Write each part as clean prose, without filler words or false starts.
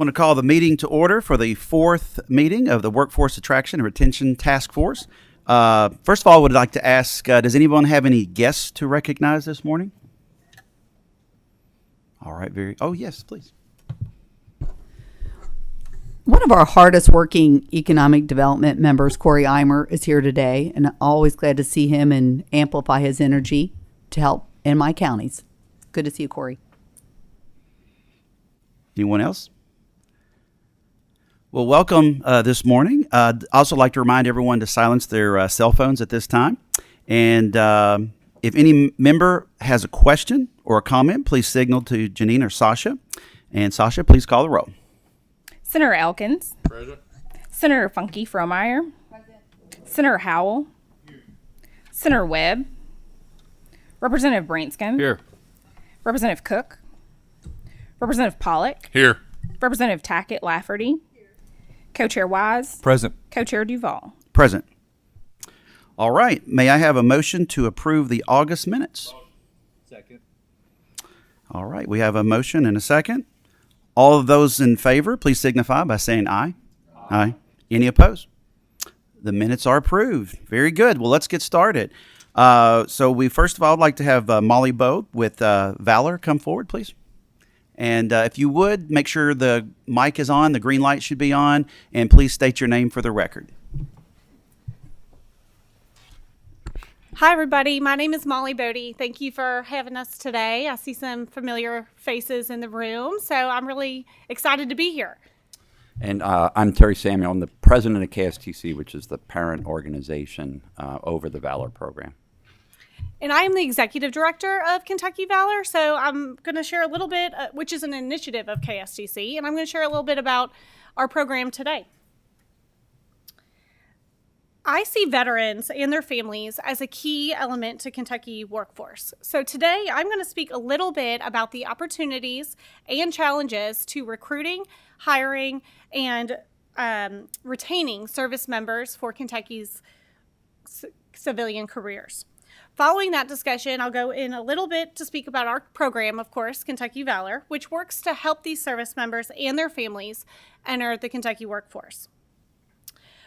I want to call the meeting to order for the fourth meeting of the Workforce Attraction and Retention Task Force. First of all, I would like to ask, does anyone have any guests to recognize this morning? All right, yes, please. One of our hardest working economic development members, Corey Eimer, is here today, and I'm always glad to see him and amplify his energy to help in my counties. Good to see you, Corey. Anyone else? Well, welcome this morning. I'd also like to remind everyone to silence their cell phones at this time. And if any member has a question or a comment, please signal to Janine or Sasha. And Sasha, please call the roll. Senator Elkins. Present. Senator Funke Fromeyer. Present. Senator Howell. Here. Senator Webb. Representative Branscombe. Here. Representative Cook. Representative Pollock. Here. Representative Tackett Lafferty. Here. Co-Chair Wise. Present. Co-Chair Duval. Present. All right. May I have a motion to approve the August minutes? Second. All right. We have a motion and a second. All of those in favor, please signify by saying aye. Aye. Any opposed? The minutes are approved. Very good. Well, let's get started. So we first of all would like to have Molly Bode with Valor come forward, please. And if you would, make sure the mic is on, the green light should be on, and please state your name for the record. Hi, everybody. My name is Molly Bode. Thank you for having us today. I see some familiar faces in the room, so I'm really excited to be here. And I'm Terry Samuel. I'm the president of KSTC, which is the parent organization over the Valor program. And I am the executive director of Kentucky Valor, so I'm going to share a little bit, which is an initiative of KSTC, and I'm going to share a little bit about our program today. I see veterans and their families as a key element to Kentucky workforce. So today I'm going to speak a little bit about the opportunities and challenges to recruiting, hiring, and retaining service members for Kentucky's civilian careers. Following that discussion, I'll go in a little bit to speak about our program, of course, Kentucky Valor, which works to help these service members and their families enter the Kentucky workforce.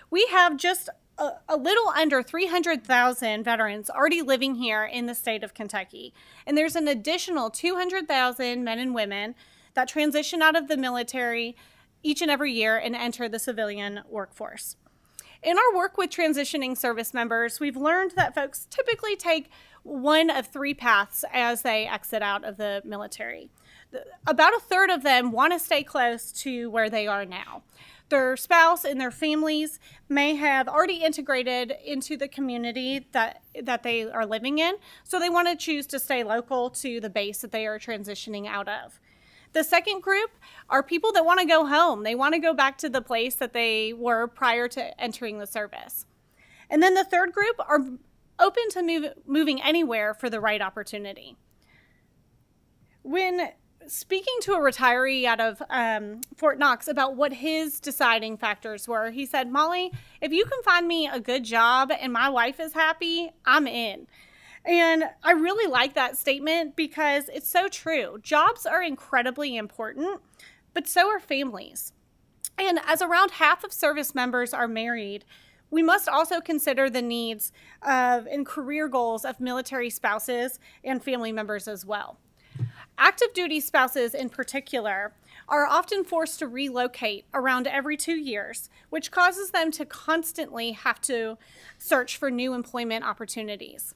We have just a little under 300,000 veterans already living here in the state of Kentucky. And there's an additional 200,000 men and women that transition out of the military each and every year and enter the civilian workforce. In our work with transitioning service members, we've learned that folks typically take one of three paths as they exit out of the military. About a third of them want to stay close to where they are now. Their spouse and their families may have already integrated into the community that they are living in, so they want to choose to stay local to the base that they are transitioning out of. The second group are people that want to go home. They want to go back to the place that they were prior to entering the service. And then the third group are open to moving anywhere for the right opportunity. When speaking to a retiree out of Fort Knox about what his deciding factors were, he said, "Molly, if you can find me a good job and my wife is happy, I'm in." And I really like that statement because it's so true. Jobs are incredibly important, but so are families. And as around half of service members are married, we must also consider the needs of and career goals of military spouses and family members as well. Active duty spouses in particular are often forced to relocate around every 2 years, which causes them to constantly have to search for new employment opportunities.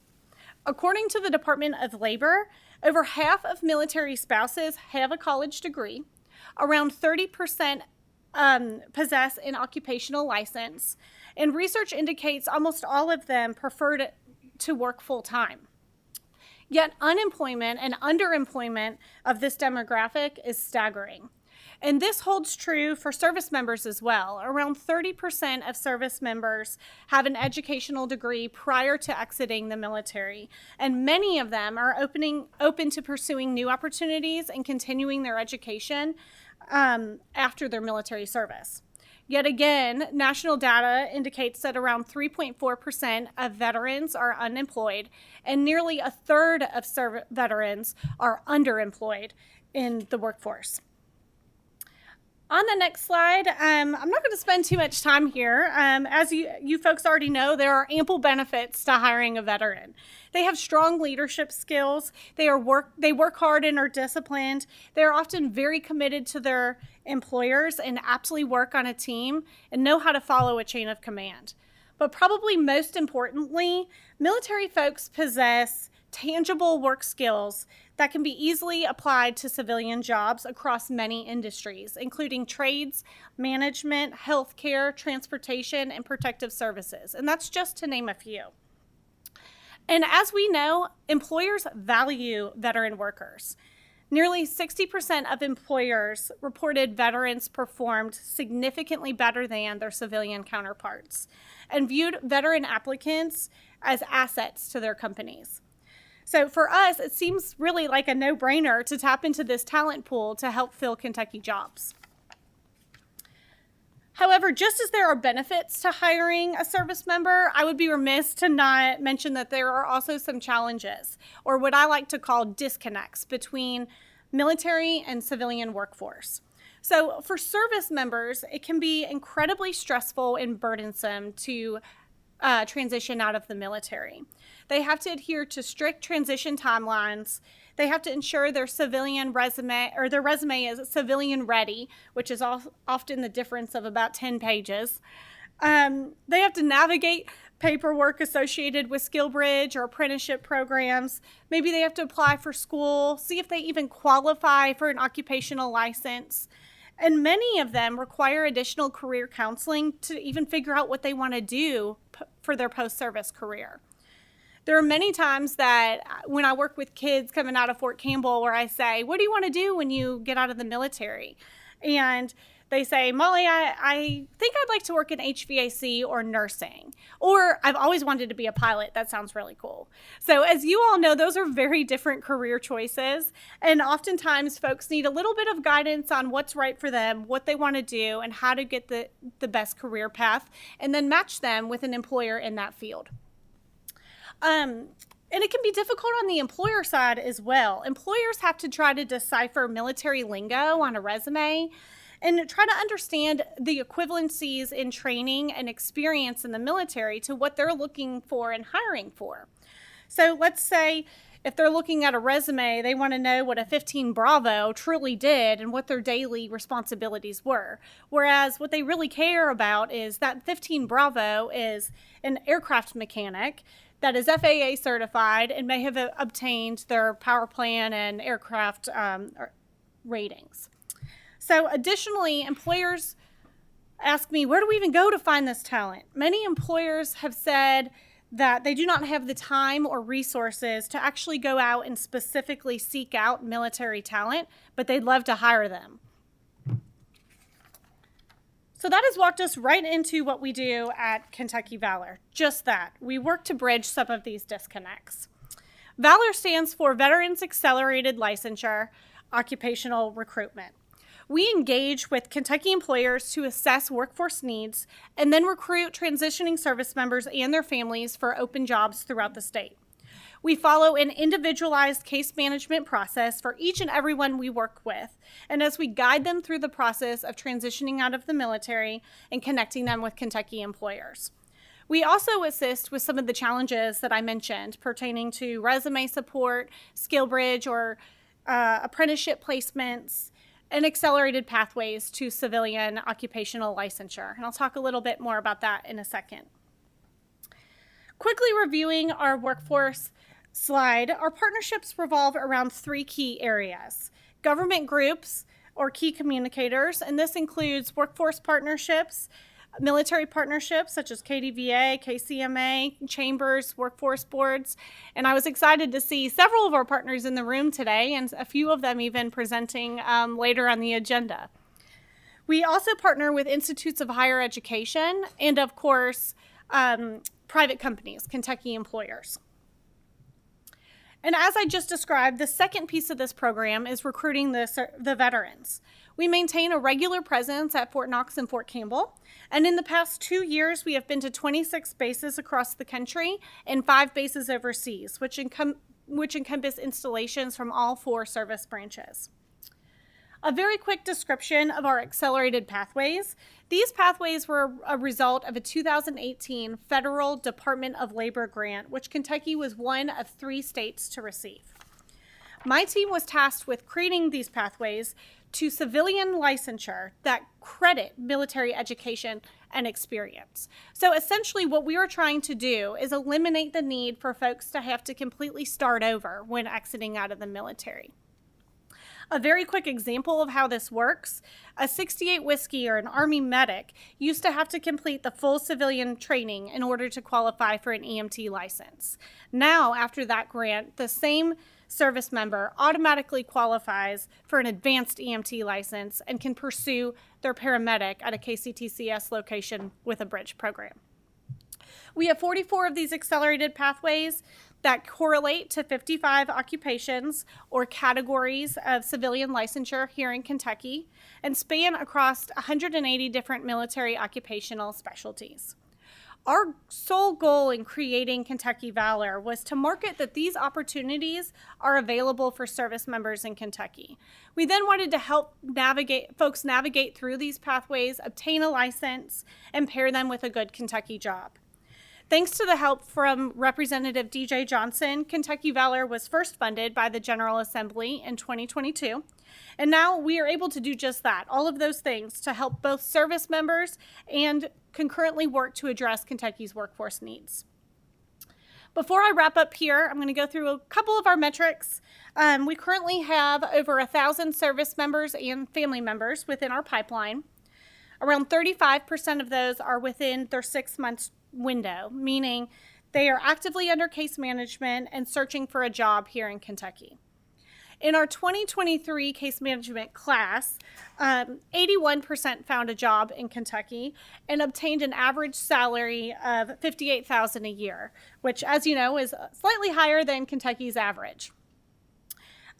According to the Department of Labor, over half of military spouses have a college degree, around 30% possess an occupational license, and research indicates almost all of them prefer to work full-time. Yet unemployment and underemployment of this demographic is staggering. And this holds true for service members as well. Around 30% of service members have an educational degree prior to exiting the military, and many of them are open to pursuing new opportunities and continuing their education after their military service. Yet again, national data indicates that around 3.4% of veterans are unemployed, and nearly a third of veterans are underemployed in the workforce. On the next slide, I'm not going to spend too much time here. As you folks already know, there are ample benefits to hiring a veteran. They have strong leadership skills. They work hard and are disciplined. They are often very committed to their employers and absolutely work on a team and know how to follow a chain of command. But probably most importantly, military folks possess tangible work skills that can be easily applied to civilian jobs across many industries, including trades, management, healthcare, transportation, and protective services. And that's just to name a few. And as we know, employers value veteran workers. Nearly 60% of employers reported veterans performed significantly better than their civilian counterparts and viewed veteran applicants as assets to their companies. So for us, it seems really like a no-brainer to tap into this talent pool to help fill Kentucky jobs. However, just as there are benefits to hiring a service member, I would be remiss to not mention that there are also some challenges, or what I like to call disconnects, between military and civilian workforce. So for service members, it can be incredibly stressful and burdensome to transition out of the military. They have to adhere to strict transition timelines. They have to ensure their resume is civilian ready, which is often the difference of about 10 pages. They have to navigate paperwork associated with SkillBridge or apprenticeship programs. Maybe they have to apply for school, see if they even qualify for an occupational license. And many of them require additional career counseling to even figure out what they want to do for their post-service career. There are many times that when I work with kids coming out of Fort Campbell where I say, what do you want to do when you get out of the military? And they say, Molly, I think I'd like to work in HVAC or nursing. Or I've always wanted to be a pilot. That sounds really cool. So as you all know, those are very different career choices. And oftentimes folks need a little bit of guidance on what's right for them, what they want to do, and how to get the best career path, and then match them with an employer in that field. And it can be difficult on the employer side as well. Employers have to try to decipher military lingo on a resume and try to understand the equivalencies in training and experience in the military to what they're looking for and hiring for. So let's say if they're looking at a resume, they want to know what a 15 Bravo truly did and what their daily responsibilities were. Whereas what they really care about is that 15 Bravo is an aircraft mechanic that is FAA certified and may have obtained their power plan and aircraft ratings. So additionally, employers ask me, where do we even go to find this talent? Many employers have said that they do not have the time or resources to actually go out and specifically seek out military talent, but they'd love to hire them. So that has walked us right into what we do at Kentucky Valor. Just that. We work to bridge some of these disconnects. Valor stands for Veterans Accelerated Licensure, Occupational Recruitment. We engage with Kentucky employers to assess workforce needs and then recruit transitioning service members and their families for open jobs throughout the state. We follow an individualized case management process for each and every one we work with, and as we guide them through the process of transitioning out of the military and connecting them with Kentucky employers. We also assist with some of the challenges that I mentioned pertaining to resume support, SkillBridge or apprenticeship placements, and accelerated pathways to civilian occupational licensure. And I'll talk a little bit more about that in a second. Quickly reviewing our workforce slide, our partnerships revolve around three key areas: government groups or key communicators, and this includes workforce partnerships, military partnerships such as KDVA, KCMA, chambers, workforce boards, and I was excited to see several of our partners in the room today and a few of them even presenting later on the agenda. We also partner with institutes of higher education and, of course, private companies, Kentucky employers. And as I just described, the second piece of this program is recruiting the veterans. We maintain a regular presence at Fort Knox and Fort Campbell, and in the past 2 years, we have been to 26 bases across the country and 5 bases overseas, which encompass installations from all 4 service branches. A very quick description of our accelerated pathways. These pathways were a result of a 2018 federal Department of Labor grant, which Kentucky was one of 3 states to receive. My team was tasked with creating these pathways to civilian licensure that credit military education and experience. So essentially what we were trying to do is eliminate the need for folks to have to completely start over when exiting out of the military. A very quick example of how this works, a 68 Whiskey or an Army medic used to have to complete the full civilian training in order to qualify for an EMT license. Now, after that grant, the same service member automatically qualifies for an advanced EMT license and can pursue their paramedic at a KCTCS location with a bridge program. We have 44 of these accelerated pathways that correlate to 55 occupations or categories of civilian licensure here in Kentucky and span across 180 different military occupational specialties. Our sole goal in creating Kentucky Valor was to market that these opportunities are available for service members in Kentucky. We then wanted to help folks navigate through these pathways, obtain a license, and pair them with a good Kentucky job. Thanks to the help from Representative DJ Johnson, Kentucky Valor was first funded by the General Assembly in 2022. And now we are able to do just that, all of those things to help both service members and concurrently work to address Kentucky's workforce needs. Before I wrap up here, I'm going to go through a couple of our metrics. We currently have over 1,000 service members and family members within our pipeline. Around 35% of those are within their 6 months window, meaning they are actively under case management and searching for a job here in Kentucky. In our 2023 case management class, 81% found a job in Kentucky and obtained an average salary of $58,000 a year, which, as you know, is slightly higher than Kentucky's average.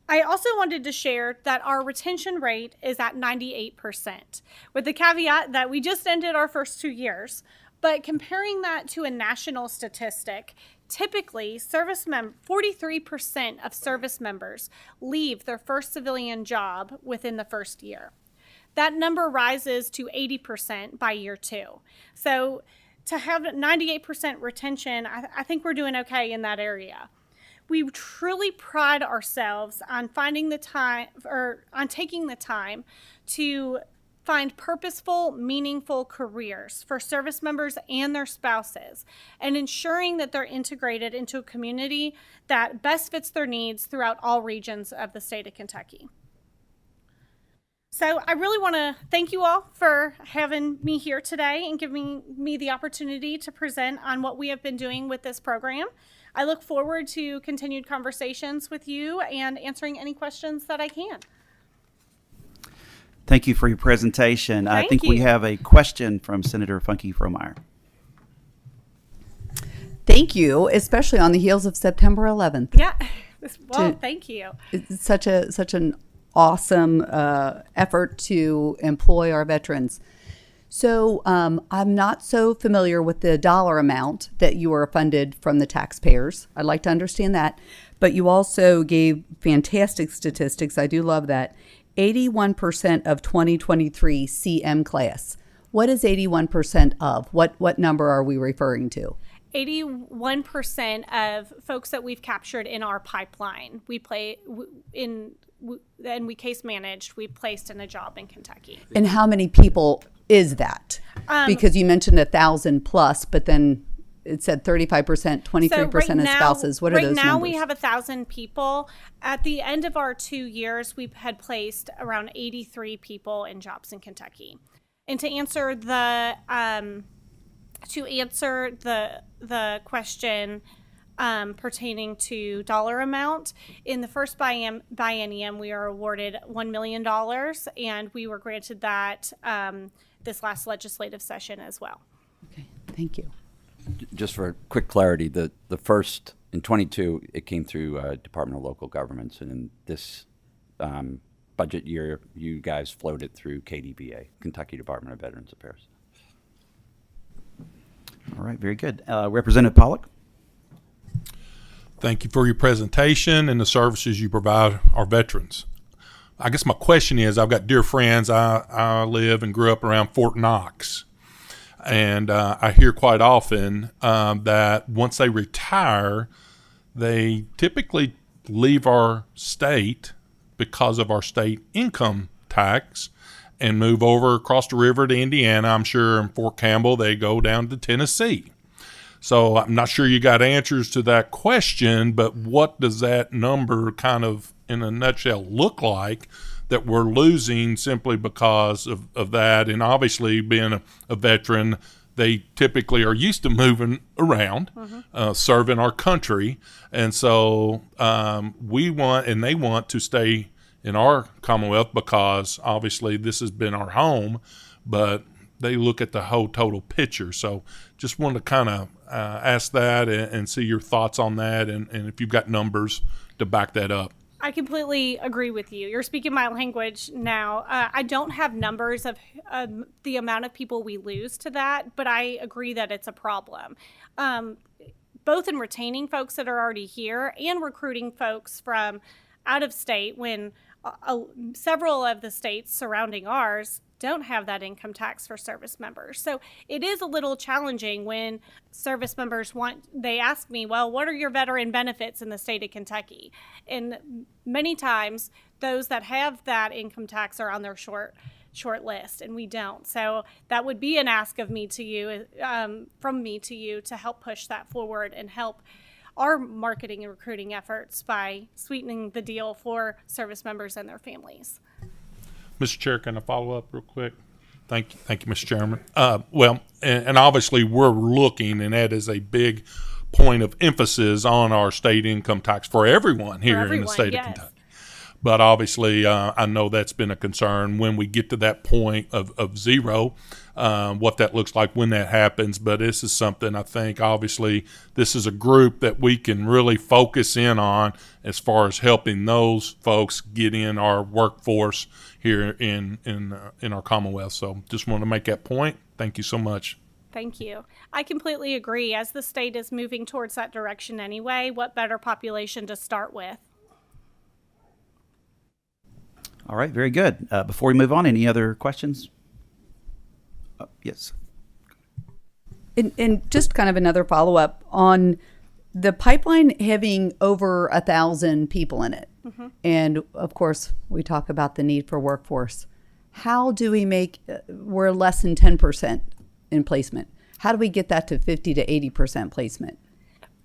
I also wanted to share that our retention rate is at 98%, with the caveat that we just ended our first 2 years. But comparing that to a national statistic, typically 43% of service members leave their first civilian job within the first year. That number rises to 80% by year 2. So to have 98% retention, I think we're doing okay in that area. We truly pride ourselves on taking the time to find purposeful, meaningful careers for service members and their spouses, and ensuring that they're integrated into a community that best fits their needs throughout all regions of the state of Kentucky. So I really want to thank you all for having me here today and giving me the opportunity to present on what we have been doing with this program. I look forward to continued conversations with you and answering any questions that I can. Thank you for your presentation. I think we you. have a question from Senator Funke Fromeyer. Thank you, especially on the heels of September 11th. Yeah. Well, thank you. It's such an awesome effort to employ our veterans. So I'm not so familiar with the dollar amount that you are funded from the taxpayers. I'd like to understand that. But you also gave fantastic statistics. I do love that. 81% of 2023 CM class. What is 81% of? What number are we referring to? 81% of folks that we've captured in our pipeline, we case managed, we placed in a job in Kentucky. And how many people is that? Because you mentioned 1,000 plus, but then it said 35%, 23% of spouses. What are those numbers? Right now we have 1,000 people. At the end of our 2 years, we had placed around 83 people in jobs in Kentucky. And to answer the question pertaining to dollar amount, in the first biennium, we are awarded $1 million, and we were granted that this last legislative session as well. Okay, thank you. Just for quick clarity, the first, in 22, it came through Department of Local Governments, and in this budget year, you guys floated through KDVA, Kentucky Department of Veterans Affairs. All right, very good. Representative Pollock. Thank you for your presentation and the services you provide our veterans. I guess my question is, I've got dear friends. I live and grew up around Fort Knox. And I hear quite often that once they retire, they typically leave our state because of our state income tax and move over across the river to Indiana. I'm sure in Fort Campbell they go down to Tennessee. So I'm not sure you got answers to that question, but what does that number kind of in a nutshell look like that we're losing simply because of that? And obviously being a veteran, they typically are used to moving around, serving our country. And so we want, and they want to stay in our Commonwealth because obviously this has been our home, but they look at the whole total picture. So just wanted to kind of ask that and see your thoughts on that, and if you've got numbers to back that up. I completely agree with you. You're speaking my language now. I don't have numbers of the amount of people we lose to that, but I agree that it's a problem. Both in retaining folks that are already here and recruiting folks from out of state when several of the states surrounding ours don't have that income tax for service members. So it is a little challenging when service members they ask me, well, what are your veteran benefits in the state of Kentucky? And many times those that have that income tax are on their short list and we don't. So that would be an ask of me to you, from me to you, to help push that forward and help our marketing and recruiting efforts by sweetening the deal for service members and their families. Mr. Chair, can I follow up real quick? Thank you, Mr. Chairman. Well, and obviously we're looking, and that is a big point of emphasis on our state income tax for everyone here in the state of Kentucky. But obviously, I know that's been a concern when we get to that point of zero, what that looks like when that happens. But this is something I think, obviously, this is a group that we can really focus in on as far as helping those folks get in our workforce here in our Commonwealth. So just wanted to make that point. Thank you so much. Thank you. I completely agree. As the state is moving towards that direction anyway, what better population to start with? All right, very good. Before we move on, any other questions? Yes. And just kind of another follow-up on the pipeline having over 1,000 people in it. Mm-hmm. And of course, we talk about the need for workforce. How do we we're less than 10% in placement. How do we get that to 50 to 80% placement?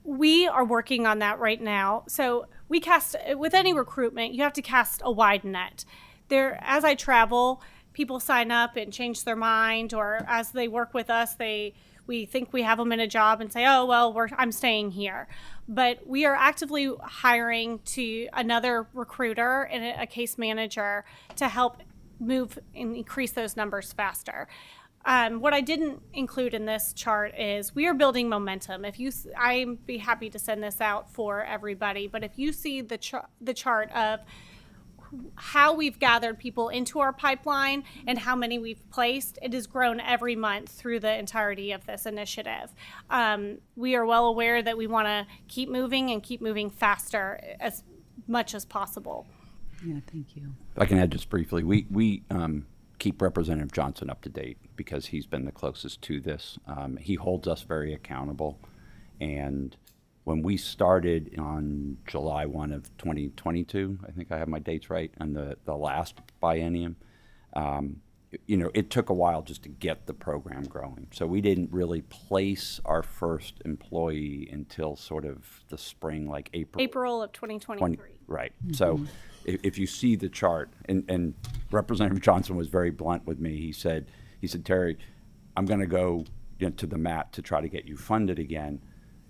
We are working on that right now. So with any recruitment, you have to cast a wide net. As I travel, people sign up and change their mind, or as they work with us, we think we have them in a job and say, oh, well, I'm staying here. But we are actively hiring to another recruiter and a case manager to help move and increase those numbers faster. What I didn't include in this chart is we are building momentum. I'd be happy to send this out for everybody, but if you see the chart of how we've gathered people into our pipeline and how many we've placed, it has grown every month through the entirety of this initiative. We are well aware that we want to keep moving and keep moving faster as much as possible. Yeah, thank you. If I can add just briefly, we keep Representative Johnson up to date because he's been the closest to this. He holds us very accountable. And when we started on July 1 of 2022, I think I have my dates right, on the last biennium, it took a while just to get the program growing. So we didn't really place our first employee until sort of the spring, like April of 2023. Right. Mm-hmm. So if you see the chart, and Representative Johnson was very blunt with me. He said, Terry, I'm going to go to the mat to try to get you funded again.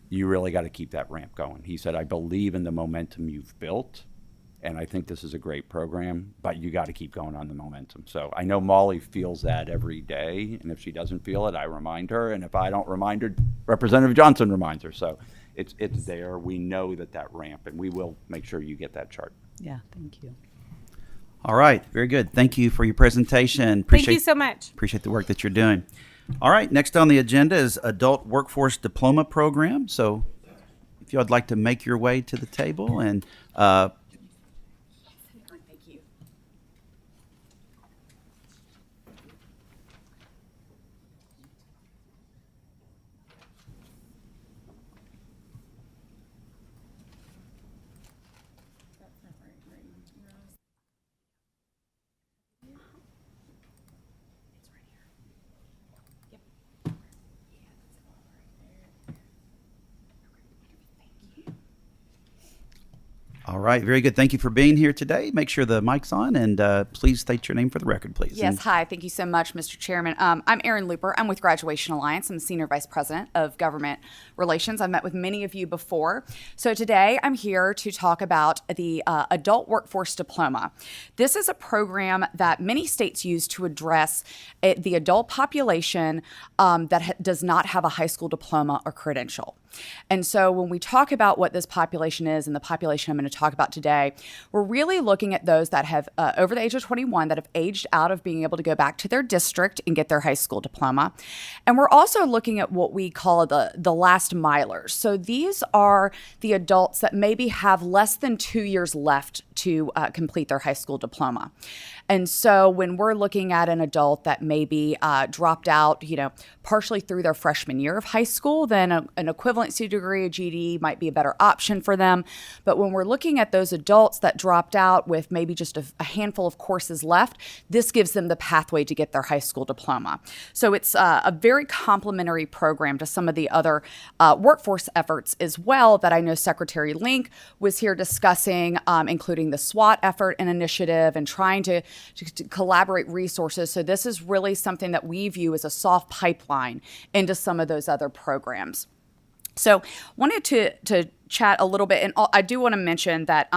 You really got to keep that ramp going. He said, I believe in the momentum you've built, and I think this is a great program, but you got to keep going on the momentum. So I know Molly feels that every day, and if she doesn't feel it, I remind her, and if I don't remind her, Representative Johnson reminds her. So it's there. We know that ramp, and we will make sure you get that chart. Yeah, thank you. All right, very good. Thank you for your presentation. Thank you so much. Appreciate the work that you're doing. All right, next on the agenda is Adult Workforce Diploma Program. So if you would like to make your way to the table and All right, very good. Thank you for being here today. Make sure the mic's on, and please state your name for the record, please. Yes, And- hi. Thank you so much, Mr. Chairman. I'm Erin Looper. I'm with Graduation Alliance. I'm the Senior Vice President of Government Relations. I've met with many of you before. So today I'm here to talk about the Adult Workforce Diploma. This is a program that many states use to address the adult population that does not have a high school diploma or credential. And so when we talk about what this population is and the population I'm going to talk about today, we're really looking at those that have over the age of 21 that have aged out of being able to go back to their district and get their high school diploma. And we're also looking at what we call the last milers. So these are the adults that maybe have less than 2 years left to complete their high school diploma. And so when we're looking at an adult that maybe dropped out, partially through their freshman year of high school, then an equivalency degree, a GED, might be a better option for them. But when we're looking at those adults that dropped out with maybe just a handful of courses left, this gives them the pathway to get their high school diploma. So it's a very complementary program to some of the other workforce efforts as well that I know Secretary Link was here discussing, including the SWAT effort and initiative and trying to collaborate resources. So this is really something that we view as a soft pipeline into some of those other programs. So wanted to chat a little bit, and I do want to mention that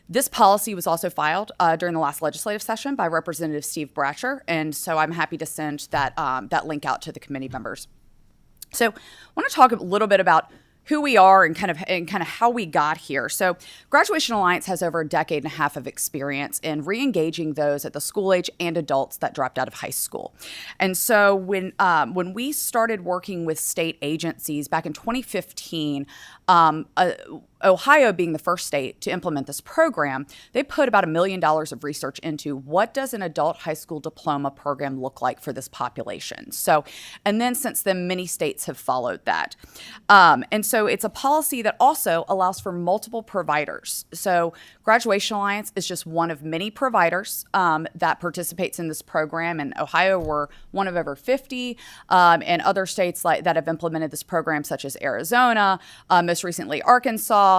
this policy was also filed during the last legislative session by Representative Steve Bratcher, and so I'm happy to send that link out to the committee members. So I want to talk a little bit about who we are and kind of how we got here. So Graduation Alliance has over a decade and a half of experience in re-engaging those at the school age and adults that dropped out of high school. And so when we started working with state agencies back in 2015, Ohio being the first state to implement this program, they put about $1 million of research into what does an adult high school diploma program look like for this population. So, and then since then, many states have followed that. And so it's a policy that also allows for multiple providers. So Graduation Alliance is just one of many providers that participates in this program. In Ohio, we're one of over 50, and other states that have implemented this program, such as Arizona, most recently Arkansas,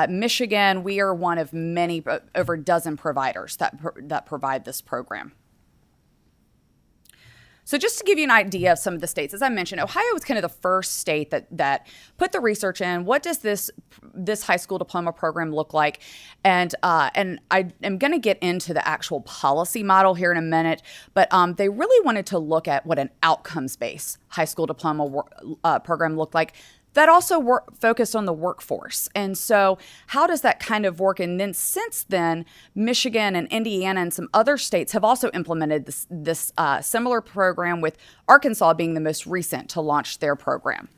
Michigan. We are one of many, over a dozen providers that provide this program. So just to give you an idea of some of the states, as I mentioned, Ohio was kind of the first state that put the research in. What does this high school diploma program look like? And I am going to get into the actual policy model here in a minute, but they really wanted to look at what an outcomes-based high school diploma program looked like. That also focused on the workforce. And so how does that kind of work? And then since then, Michigan and Indiana and some other states have also implemented this similar program, with Arkansas being the most recent to launch their program.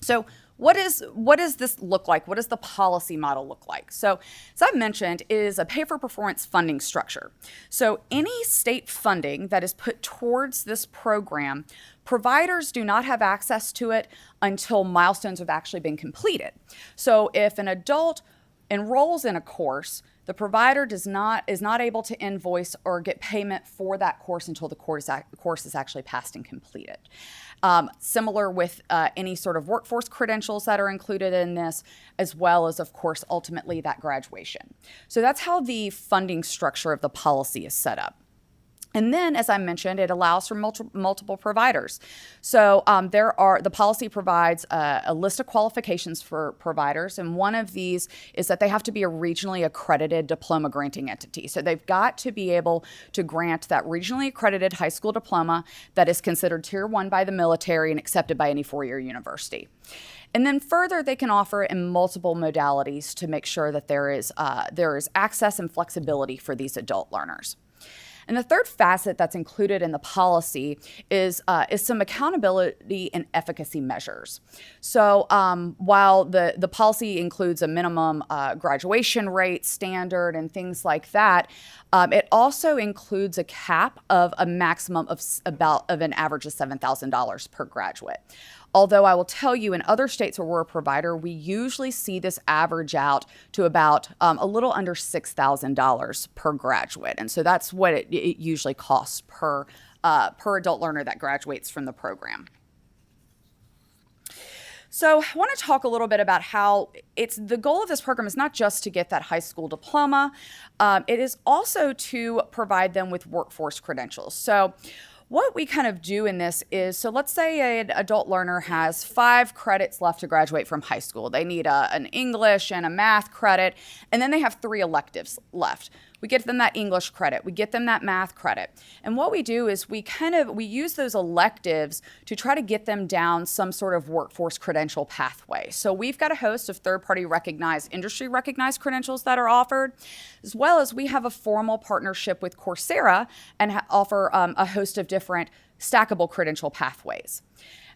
So what does this look like? What does the policy model look like? So, as I've mentioned, it is a pay-for-performance funding structure. So any state funding that is put towards this program, providers do not have access to it until milestones have actually been completed. So if an adult enrolls in a course, the provider is not able to invoice or get payment for that course until the course is actually passed and completed. Similar with any sort of workforce credentials that are included in this, as well as, of course, ultimately that graduation. So that's how the funding structure of the policy is set up. And then, as I mentioned, it allows for multiple providers. So the policy provides a list of qualifications for providers, and one of these is that they have to be a regionally accredited diploma granting entity. So they've got to be able to grant that regionally accredited high school diploma that is considered Tier 1 by the military and accepted by any four-year university. And then further, they can offer in multiple modalities to make sure that there is access and flexibility for these adult learners. And the third facet that's included in the policy is some accountability and efficacy measures. So while the policy includes a minimum graduation rate standard and things like that, it also includes a cap of a maximum of an average of $7,000 per graduate. Although I will tell you, in other states where we're a provider, we usually see this average out to about a little under $6,000 per graduate. And so that's what it usually costs per adult learner that graduates from the program. So I want to talk a little bit about how it's the goal of this program is not just to get that high school diploma. It is also to provide them with workforce credentials. So what we kind of do in this is, so let's say an adult learner has 5 credits left to graduate from high school. They need an English and a math credit, and then they have 3 electives left. We get them that English credit. We get them that math credit. And what we do is we use those electives to try to get them down some sort of workforce credential pathway. So we've got a host of third-party recognized, industry recognized credentials that are offered, as well as we have a formal partnership with Coursera and offer a host of different stackable credential pathways.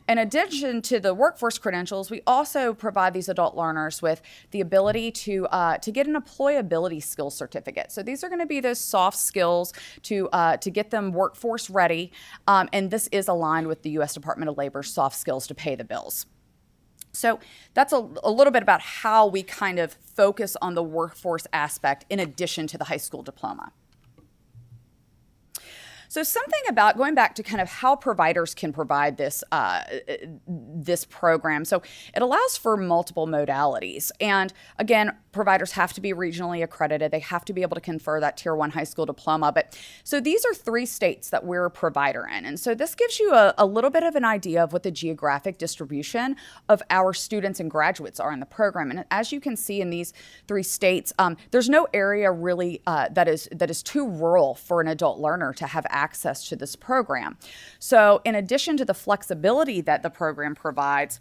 In addition to the workforce credentials, we also provide these adult learners with the ability to get an employability skills certificate. So these are going to be those soft skills to get them workforce ready, and this is aligned with the U.S. Department of Labor's soft skills to pay the bills. So that's a little bit about how we kind of focus on the workforce aspect in addition to the high school diploma. So something about going back to kind of how providers can provide this this program. So it allows for multiple modalities. And again, providers have to be regionally accredited. They have to be able to confer that Tier 1 high school diploma. But so these are 3 states that we're a provider in. And so this gives you a little bit of an idea of what the geographic distribution of our students and graduates are in the program. And as you can see in these 3 states, there's no area really that is too rural for an adult learner to have access to this program. So in addition to the flexibility that the program provides,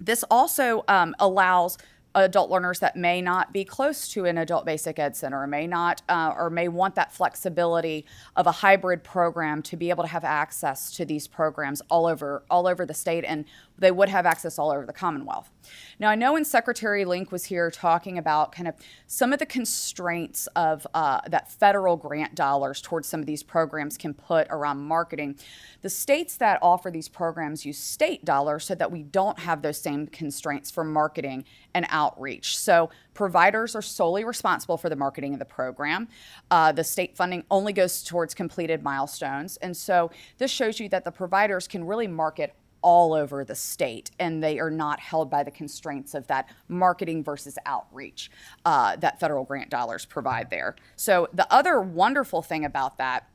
this also allows adult learners that may not be close to an adult basic ed center or may not or may want that flexibility of a hybrid program to be able to have access to these programs all over the state, and they would have access all over the Commonwealth. Now, I know when Secretary Link was here talking about kind of some of the constraints of that federal grant dollars towards some of these programs can put around marketing, the states that offer these programs use state dollars so that we don't have those same constraints for marketing and outreach. So providers are solely responsible for the marketing of the program. The state funding only goes towards completed milestones. And so this shows you that the providers can really market all over the state, and they are not held by the constraints of that marketing versus outreach that federal grant dollars provide there. So the other wonderful thing about that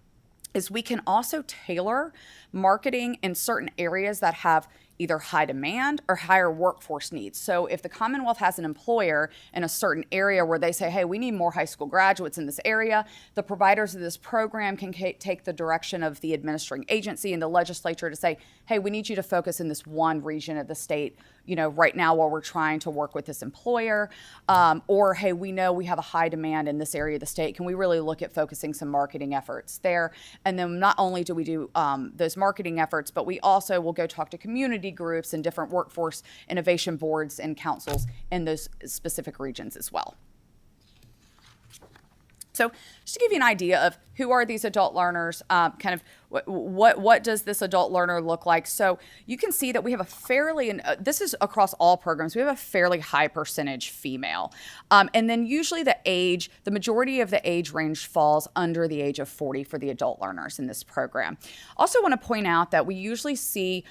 is we can also tailor marketing in certain areas that have either high demand or higher workforce needs. So if the Commonwealth has an employer in a certain area where they say, hey, we need more high school graduates in this area, the providers of this program can take the direction of the administering agency and the legislature to say, hey, we need you to focus in this one region of the state, right now while we're trying to work with this employer. Or, hey, we know we have a high demand in this area of the state. Can we really look at focusing some marketing efforts there? And then not only do we do those marketing efforts, but we also will go talk to community groups and different workforce innovation boards and councils in those specific regions as well. So just to give you an idea of who are these adult learners, kind of what does this adult learner look like? So you can see that we have a fairly, and this is across all programs, we have a fairly high percentage female. And then usually the majority of the age range falls under the age of 40 for the adult learners in this program. Also want to point out that we usually see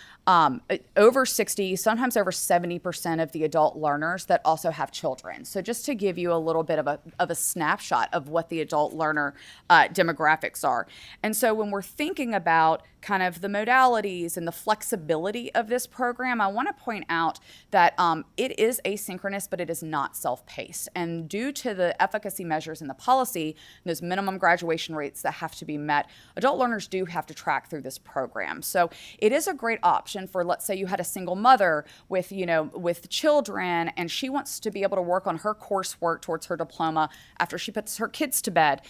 over 60, sometimes over 70% of the adult learners that also have children. So just to give you a little bit of a snapshot of what the adult learner demographics are. And so when we're thinking about kind of the modalities and the flexibility of this program, I want to point out that it is asynchronous, but it is not self-paced. And due to the efficacy measures in the policy, those minimum graduation rates that have to be met, adult learners do have to track through this program. So it is a great option for, let's say you had a single mother with children, and she wants to be able to work on her coursework towards her diploma after she puts her kids to bed.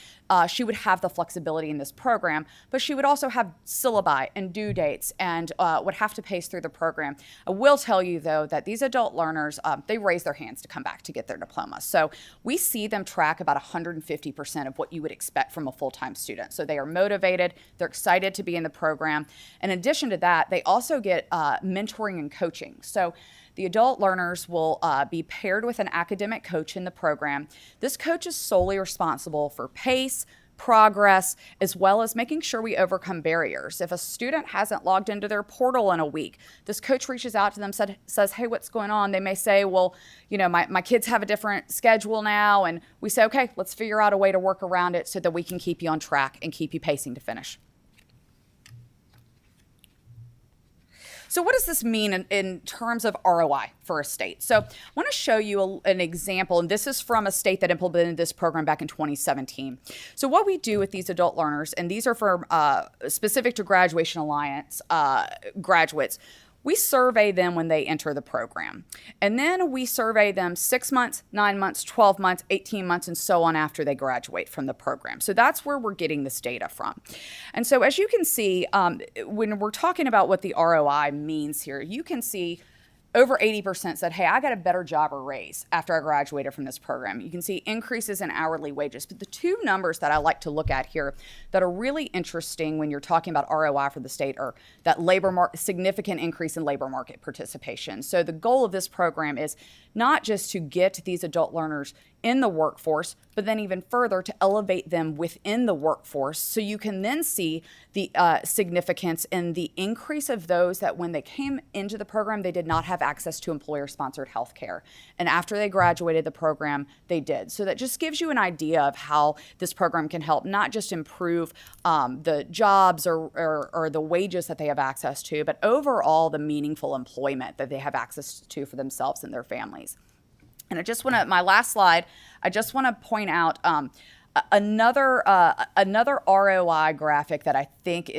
She would have the flexibility in this program, but she would also have syllabi and due dates and would have to pace through the program. I will tell you, though, that these adult learners, they raise their hands to come back to get their diploma. So we see them track about 150% of what you would expect from a full-time student. So they are motivated, they're excited to be in the program. In addition to that, they also get mentoring and coaching. So the adult learners will be paired with an academic coach in the program. This coach is solely responsible for pace, progress, as well as making sure we overcome barriers. If a student hasn't logged into their portal in a week, this coach reaches out to them, says, hey, what's going on? They may say, well, my kids have a different schedule now. And we say, okay, let's figure out a way to work around it so that we can keep you on track and keep you pacing to finish. So what does this mean in terms of ROI for a state? So I want to show you an example, and this is from a state that implemented this program back in 2017. So what we do with these adult learners, and these are for specific to Graduation Alliance graduates, we survey them when they enter the program. And then we survey them 6 months, 9 months, 12 months, 18 months, and so on after they graduate from the program. So that's where we're getting this data from. And so as you can see, when we're talking about what the ROI means here, you can see over 80% said, hey, I got a better job or raise after I graduated from this program. You can see increases in hourly wages. But the two numbers that I like to look at here that are really interesting when you're talking about ROI for the state are that significant increase in labor market participation. So the goal of this program is not just to get these adult learners in the workforce, but then even further to elevate them within the workforce. So you can then see the significance in the increase of those that when they came into the program, they did not have access to employer-sponsored health care. And after they graduated the program, they did. So that just gives you an idea of how this program can help not just improve the jobs or the wages that they have access to, but overall the meaningful employment that they have access to for themselves and their families. And I just want to, my last slide, I just want to point out another ROI graphic that I think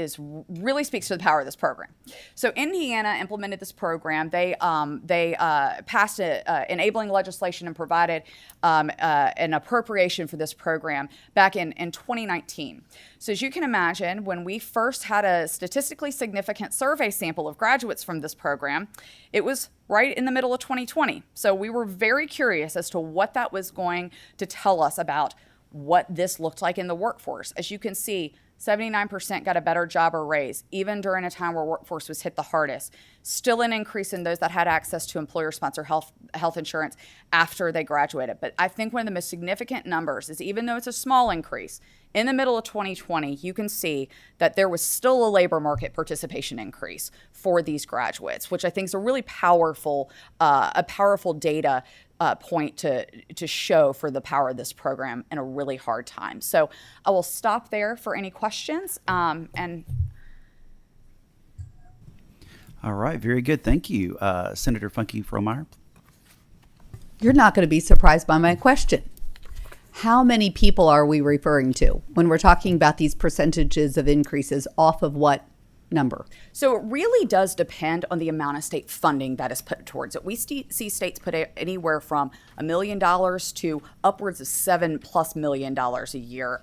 really speaks to the power of this program. So Indiana implemented this program. They passed enabling legislation and provided an appropriation for this program back in 2019. So as you can imagine, when we first had a statistically significant survey sample of graduates from this program, it was right in the middle of 2020. So we were very curious as to what that was going to tell us about what this looked like in the workforce. As you can see, 79% got a better job or raise, even during a time where workforce was hit the hardest. Still an increase in those that had access to employer-sponsored health insurance after they graduated. But I think one of the most significant numbers is, even though it's a small increase, in the middle of 2020, you can see that there was still a labor market participation increase for these graduates, which I think is a really powerful data point to show for the power of this program in a really hard time. So I will stop there for any questions. And All right, very good. Thank you, Senator Funky Fromeyer. You're not going to be surprised by my question. How many people are we referring to when we're talking about these percentages of increases off of what number? So it really does depend on the amount of state funding that is put towards it. We see states put anywhere from $1 million to upwards of $7+ million a year.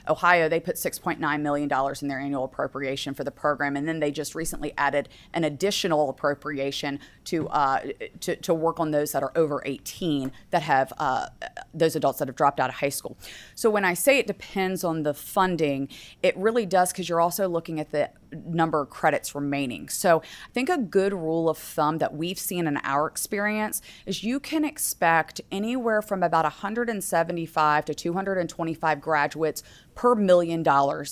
Ohio, they put $6.9 million in their annual appropriation for the program, and then they just recently added an additional appropriation to work on those that are over 18 that have those adults that have dropped out of high school. So when I say it depends on the funding, it really does, because you're also looking at the number of credits remaining. So I think a good rule of thumb that we've seen in our experience is you can expect anywhere from about 175 to 225 graduates per $1 million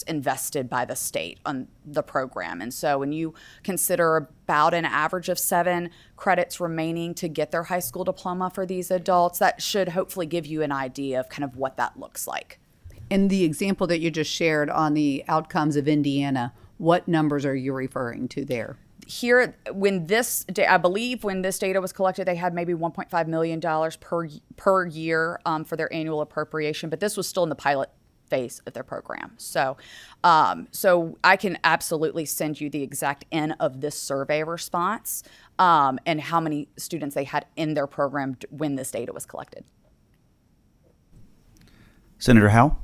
invested by the state on the program. And so when you consider about an average of 7 credits remaining to get their high school diploma for these adults, that should hopefully give you an idea of kind of what that looks like. In the example that you just shared on the outcomes of Indiana, what numbers are you referring to there? Here, I believe when this data was collected, they had maybe $1.5 million per year for their annual appropriation, but this was still in the pilot phase of their program. So I can absolutely send you the exact end of this survey response and how many students they had in their program when this data was collected. Senator Howell?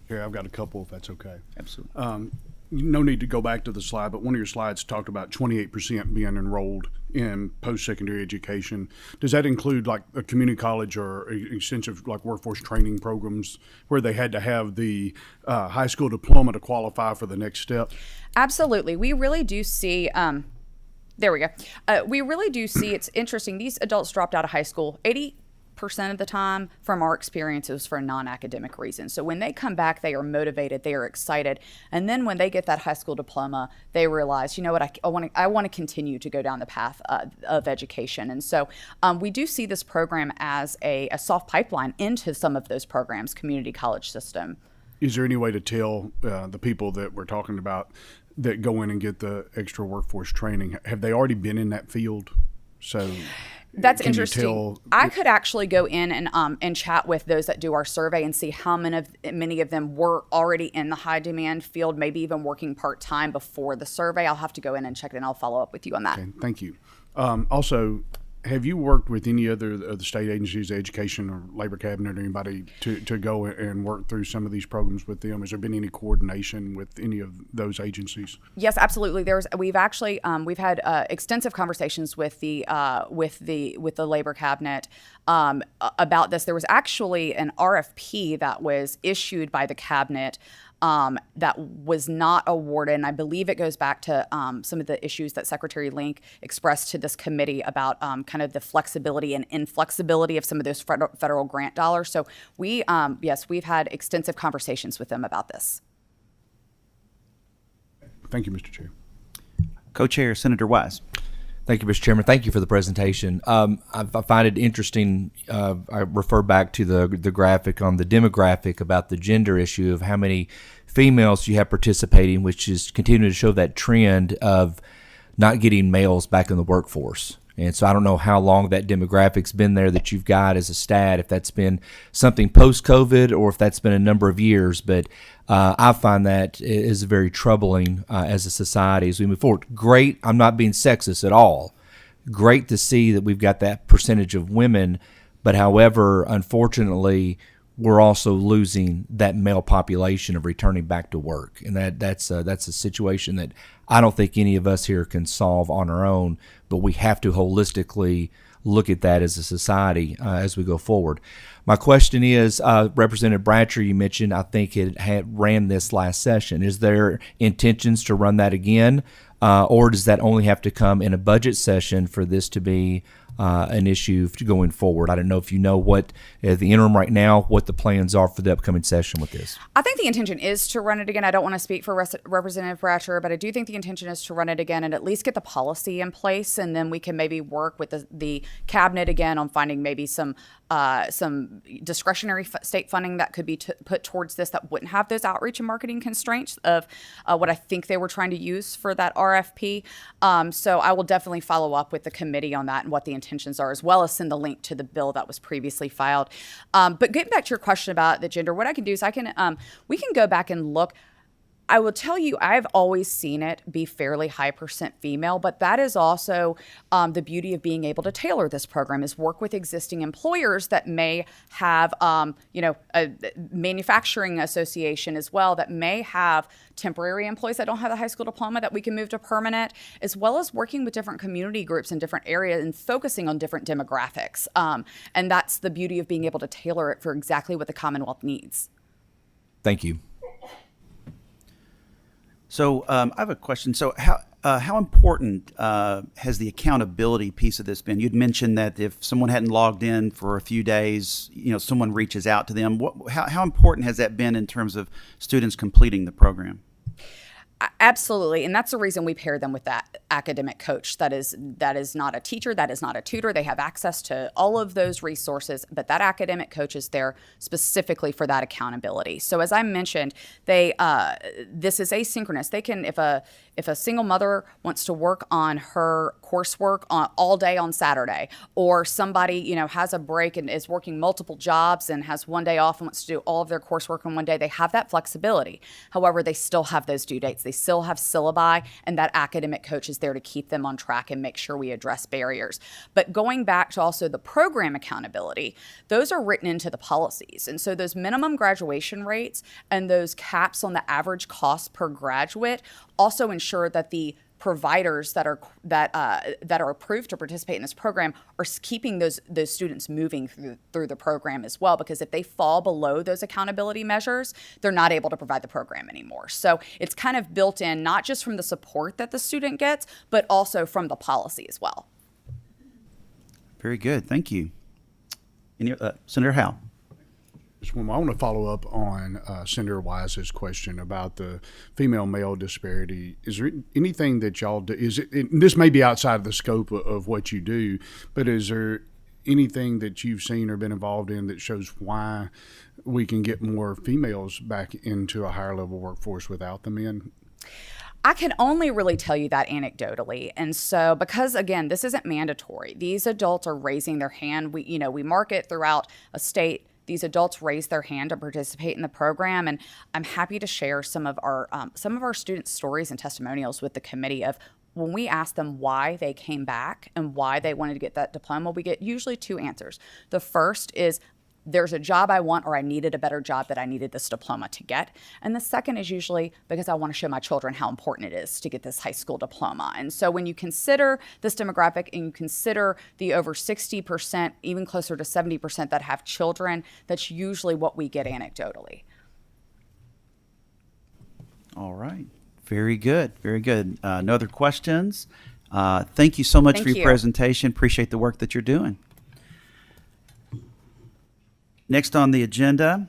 Here, I've got a couple, if that's okay. Absolutely. No need to go back to the slide, but one of your slides talked about 28% being enrolled in post-secondary education. Does that include like a community college or extensive like workforce training programs where they had to have the high school diploma to qualify for the next step? Absolutely. We really do see, there we go. We really do see, it's interesting, these adults dropped out of high school. 80% 80% of the time, from our experience, it was for a non-academic reason. So when they come back, they are motivated, they are excited. And then when they get that high school diploma, they realize, you know what, I want to continue to go down the path of education. And so we do see this program as a soft pipeline into some of those programs, community college system. Is there any way to tell the people that we're talking about that go in and get the extra workforce training, have they already been in that field? So that's can you interesting. tell- I could actually go in and chat with those that do our survey and see how many of them were already in the high demand field, maybe even working part-time before the survey. I'll have to go in and check it, and I'll follow up with you on that. Okay, thank you. Also, have you worked with any other of the state agencies, the education or labor cabinet, or anybody to go and work through some of these programs with them? Has there been any coordination with any of those agencies? Yes, absolutely. We've actually we've had extensive conversations with the labor cabinet about this. There was actually an RFP that was issued by the cabinet that was not awarded. And I believe it goes back to some of the issues that Secretary Link expressed to this committee about kind of the flexibility and inflexibility of some of those federal grant dollars. So we've had extensive conversations with them about this. Thank you, Mr. Chair. Co-Chair Senator Wise. Thank you, Mr. Chairman. Thank you for the presentation. I find it interesting. I refer back to the graphic on the demographic about the gender issue of how many females you have participating, which is continuing to show that trend of not getting males back in the workforce. And so I don't know how long that demographic's been there that you've got as a stat, if that's been something post-COVID or if that's been a number of years. But I find that is very troubling as a society as we move forward. Great. I'm not being sexist at all. Great to see that we've got that percentage of women. But however, unfortunately, we're also losing that male population of returning back to work. And that's a situation that I don't think any of us here can solve on our own, but we have to holistically look at that as a society as we go forward. My question is, Representative Bratcher, you mentioned, I think it had ran this last session. Is there intentions to run that again, or does that only have to come in a budget session for this to be an issue going forward? I don't know if you know what, at the interim right now, what the plans are for the upcoming session with this. I think the intention is to run it again. I don't want to speak for Representative Bratcher, but I do think the intention is to run it again and at least get the policy in place, and then we can maybe work with the cabinet again on finding maybe some discretionary state funding that could be put towards this that wouldn't have those outreach and marketing constraints of what I think they were trying to use for that RFP. So I will definitely follow up with the committee on that and what the intentions are, as well as send the link to the bill that was previously filed. But getting back to your question about the gender, what I can do is we can go back and look. I will tell you, I've always seen it be fairly high percent female, but that is also the beauty of being able to tailor this program, is work with existing employers that may have, a manufacturing association as well that may have temporary employees that don't have a high school diploma that we can move to permanent, as well as working with different community groups in different areas and focusing on different demographics. And that's the beauty of being able to tailor it for exactly what the Commonwealth needs. Thank you. So I have a question. So how important has the accountability piece of this been? You'd mentioned that if someone hadn't logged in for a few days, someone reaches out to them. How important has that been in terms of students completing the program? Absolutely. And that's the reason we pair them with that academic coach. That is not a teacher. That is not a tutor. They have access to all of those resources, but that academic coach is there specifically for that accountability. So as I mentioned, this is asynchronous. They can, if a single mother wants to work on her coursework all day on Saturday, or somebody, has a break and is working multiple jobs and has one day off and wants to do all of their coursework in one day, they have that flexibility. However, they still have those due dates. They still have syllabi, and that academic coach is there to keep them on track and make sure we address barriers. But going back to also the program accountability, those are written into the policies. And so those minimum graduation rates and those caps on the average cost per graduate also ensure that the providers that are approved to participate in this program are keeping those students moving through the program as well, because if they fall below those accountability measures, they're not able to provide the program anymore. So it's kind of built in, not just from the support that the student gets, but also from the policy as well. Very good. Thank you. Senator Howe. I want to follow up on Senator Wise's question about the female-male disparity. Is there anything that y'all do? This may be outside the scope of what you do, but is there anything that you've seen or been involved in that shows why we can get more females back into a higher level workforce without the men? I can only really tell you that anecdotally. And so, because again, this isn't mandatory. These adults are raising their hand. We market throughout a state. These adults raise their hand to participate in the program, and I'm happy to share some of our students' stories and testimonials with the committee of when we ask them why they came back and why they wanted to get that diploma. We get usually two answers. The first is, there's a job I want, or I needed a better job that I needed this diploma to get. And the second is usually because I want to show my children how important it is to get this high school diploma. And so when you consider this demographic and you consider the over 60%, even closer to 70% that have children, that's usually what we get anecdotally. All right. Very good. Very good. No other questions? Thank you so much for your presentation. Appreciate the work that you're doing. Next on the agenda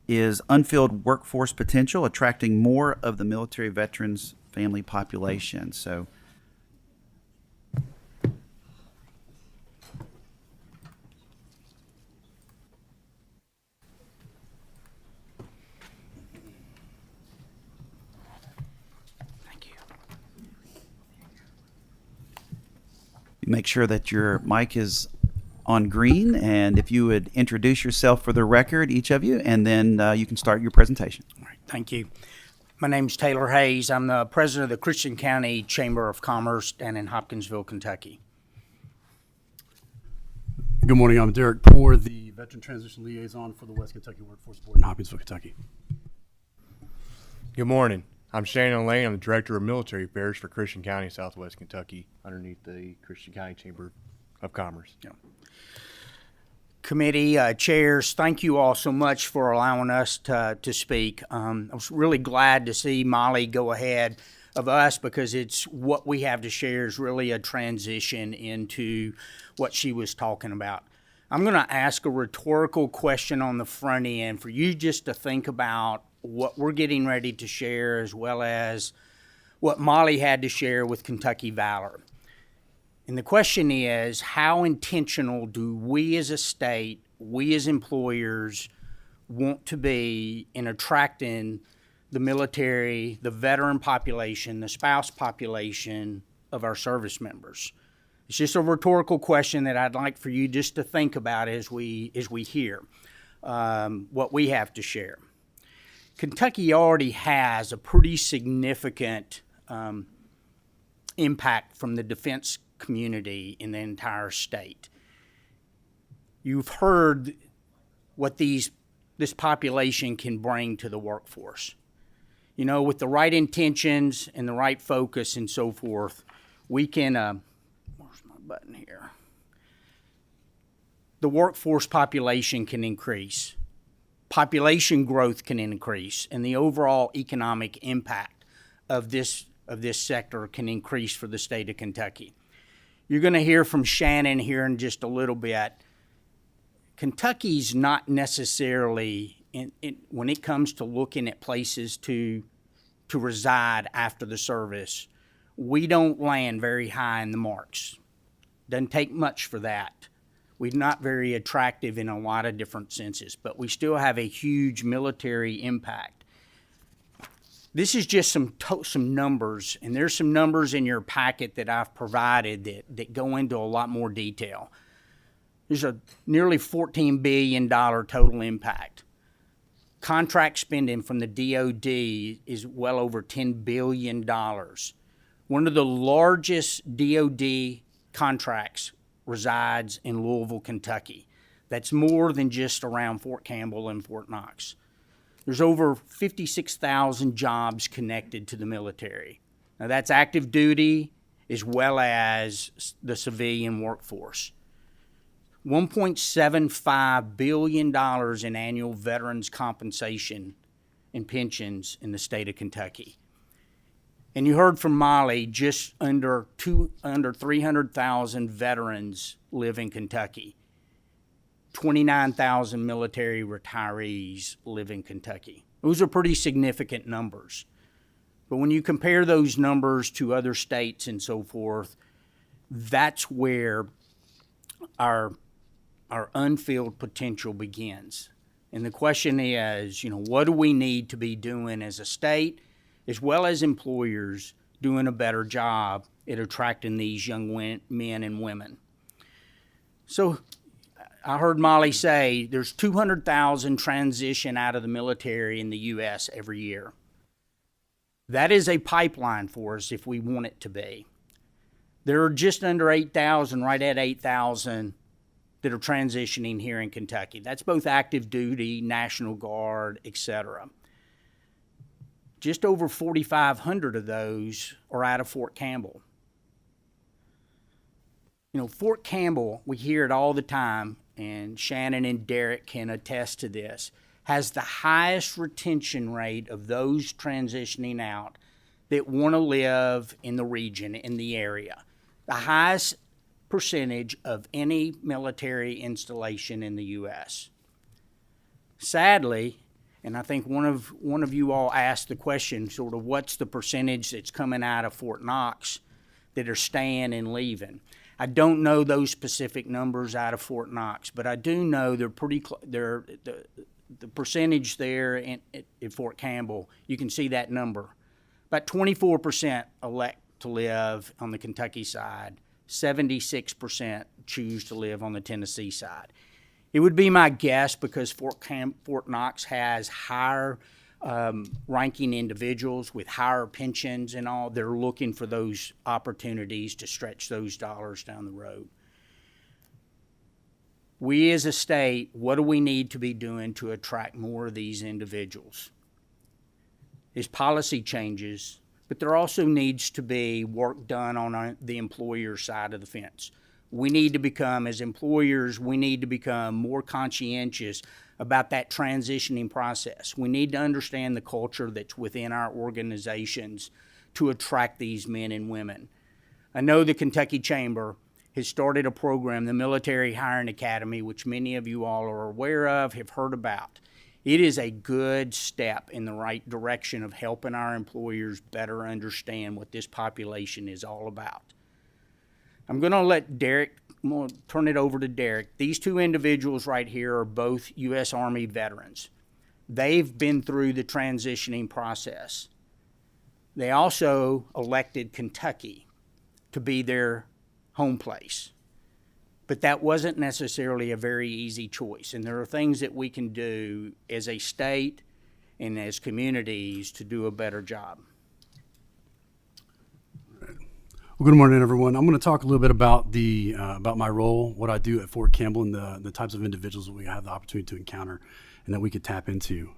is unfilled workforce potential, attracting more of the military veterans family population. So thank you. Make sure that your mic is on green, and if you would introduce yourself for the record, each of you, and then you can start your presentation. All right, thank you. My name's Taylor Hayes. I'm the president of the Christian County Chamber of Commerce down in Hopkinsville, Kentucky. Good morning. I'm Derek Poore, the Veteran Transition Liaison for the West Kentucky Workforce Board in Hopkinsville, Kentucky. Good morning. I'm Shannon Lane. I'm the Director of Military Affairs for Christian County, Southwest Kentucky, underneath the Christian County Chamber of Commerce. Yeah. Committee chairs, thank you all so much for allowing us to speak. I was really glad to see Molly go ahead of us because it's what we have to share is really a transition into what she was talking about. I'm going to ask a rhetorical question on the front end for you just to think about what we're getting ready to share as well as what Molly had to share with Kentucky Valor. And the question is, how intentional do we as a state, we as employers, want to be in attracting the military, the veteran population, the spouse population of our service members? It's just a rhetorical question that I'd like for you just to think about as we hear what we have to share. Kentucky already has a pretty significant impact from the defense community in the entire state. You've heard what this population can bring to the workforce. You know, with the right intentions and the right focus and so forth, we can, where's my button here? The workforce population can increase. Population growth can increase, and the overall economic impact of this sector can increase for the state of Kentucky. You're going to hear from Shannon here in just a little bit. Kentucky's not necessarily, when it comes to looking at places to reside after the service, we don't land very high in the marks. Doesn't take much for that. We're not very attractive in a lot of different senses, but we still have a huge military impact. This is just some numbers, and there's some numbers in your packet that I've provided that go into a lot more detail. There's a nearly $14 billion total impact. Contract spending from the DOD is well over $10 billion. One of the largest DOD contracts resides in Louisville, Kentucky. That's more than just around Fort Campbell and Fort Knox. There's over 56,000 jobs connected to the military. Now that's active duty as well as the civilian workforce. $1.75 billion in annual veterans compensation and pensions in the state of Kentucky. And you heard from Molly, just under 300,000 veterans live in Kentucky. 29,000 military retirees live in Kentucky. Those are pretty significant numbers. But when you compare those numbers to other states and so forth, that's where our unfilled potential begins. And the question is, what do we need to be doing as a state, as well as employers, doing a better job at attracting these young men and women? So I heard Molly say there's 200,000 transition out of the military in the U.S. every year. That is a pipeline for us if we want it to be. There are just under 8,000, right at 8,000, that are transitioning here in Kentucky. That's both active duty, National Guard, etc. Just over 4,500 of those are out of Fort Campbell. Fort Campbell, we hear it all the time, and Shannon and Derek can attest to this, has the highest retention rate of those transitioning out that want to live in the region, in the area. The highest percentage of any military installation in the U.S. Sadly, and I think one of you all asked the question, sort of what's the percentage that's coming out of Fort Knox that are staying and leaving? I don't know those specific numbers out of Fort Knox, but I do know they're the percentage there at Fort Campbell. You can see that number. About 24% elect to live on the Kentucky side. 76% choose to live on the Tennessee side. It would be my guess, because Fort Knox has higher ranking individuals with higher pensions and all. They're looking for those opportunities to stretch those dollars down the road. We as a state, what do we need to be doing to attract more of these individuals? There's policy changes, but there also needs to be work done on the employer side of the fence. We need to become, as employers, we need to become more conscientious about that transitioning process. We need to understand the culture that's within our organizations to attract these men and women. I know the Kentucky Chamber has started a program, the Military Hiring Academy, which many of you all are aware of, have heard about. It is a good step in the right direction of helping our employers better understand what this population is all about. I'm going to let Derek, I'm going to turn it over to Derek. These two individuals right here are both U.S. Army veterans. They've been through the transitioning process. They also elected Kentucky to be their home place. But that wasn't necessarily a very easy choice. And there are things that we can do as a state and as communities to do a better job. Well, good morning, everyone. I'm going to talk a little bit about about my role, what I do at Fort Campbell, and the types of individuals that we have the opportunity to encounter and that we could tap into.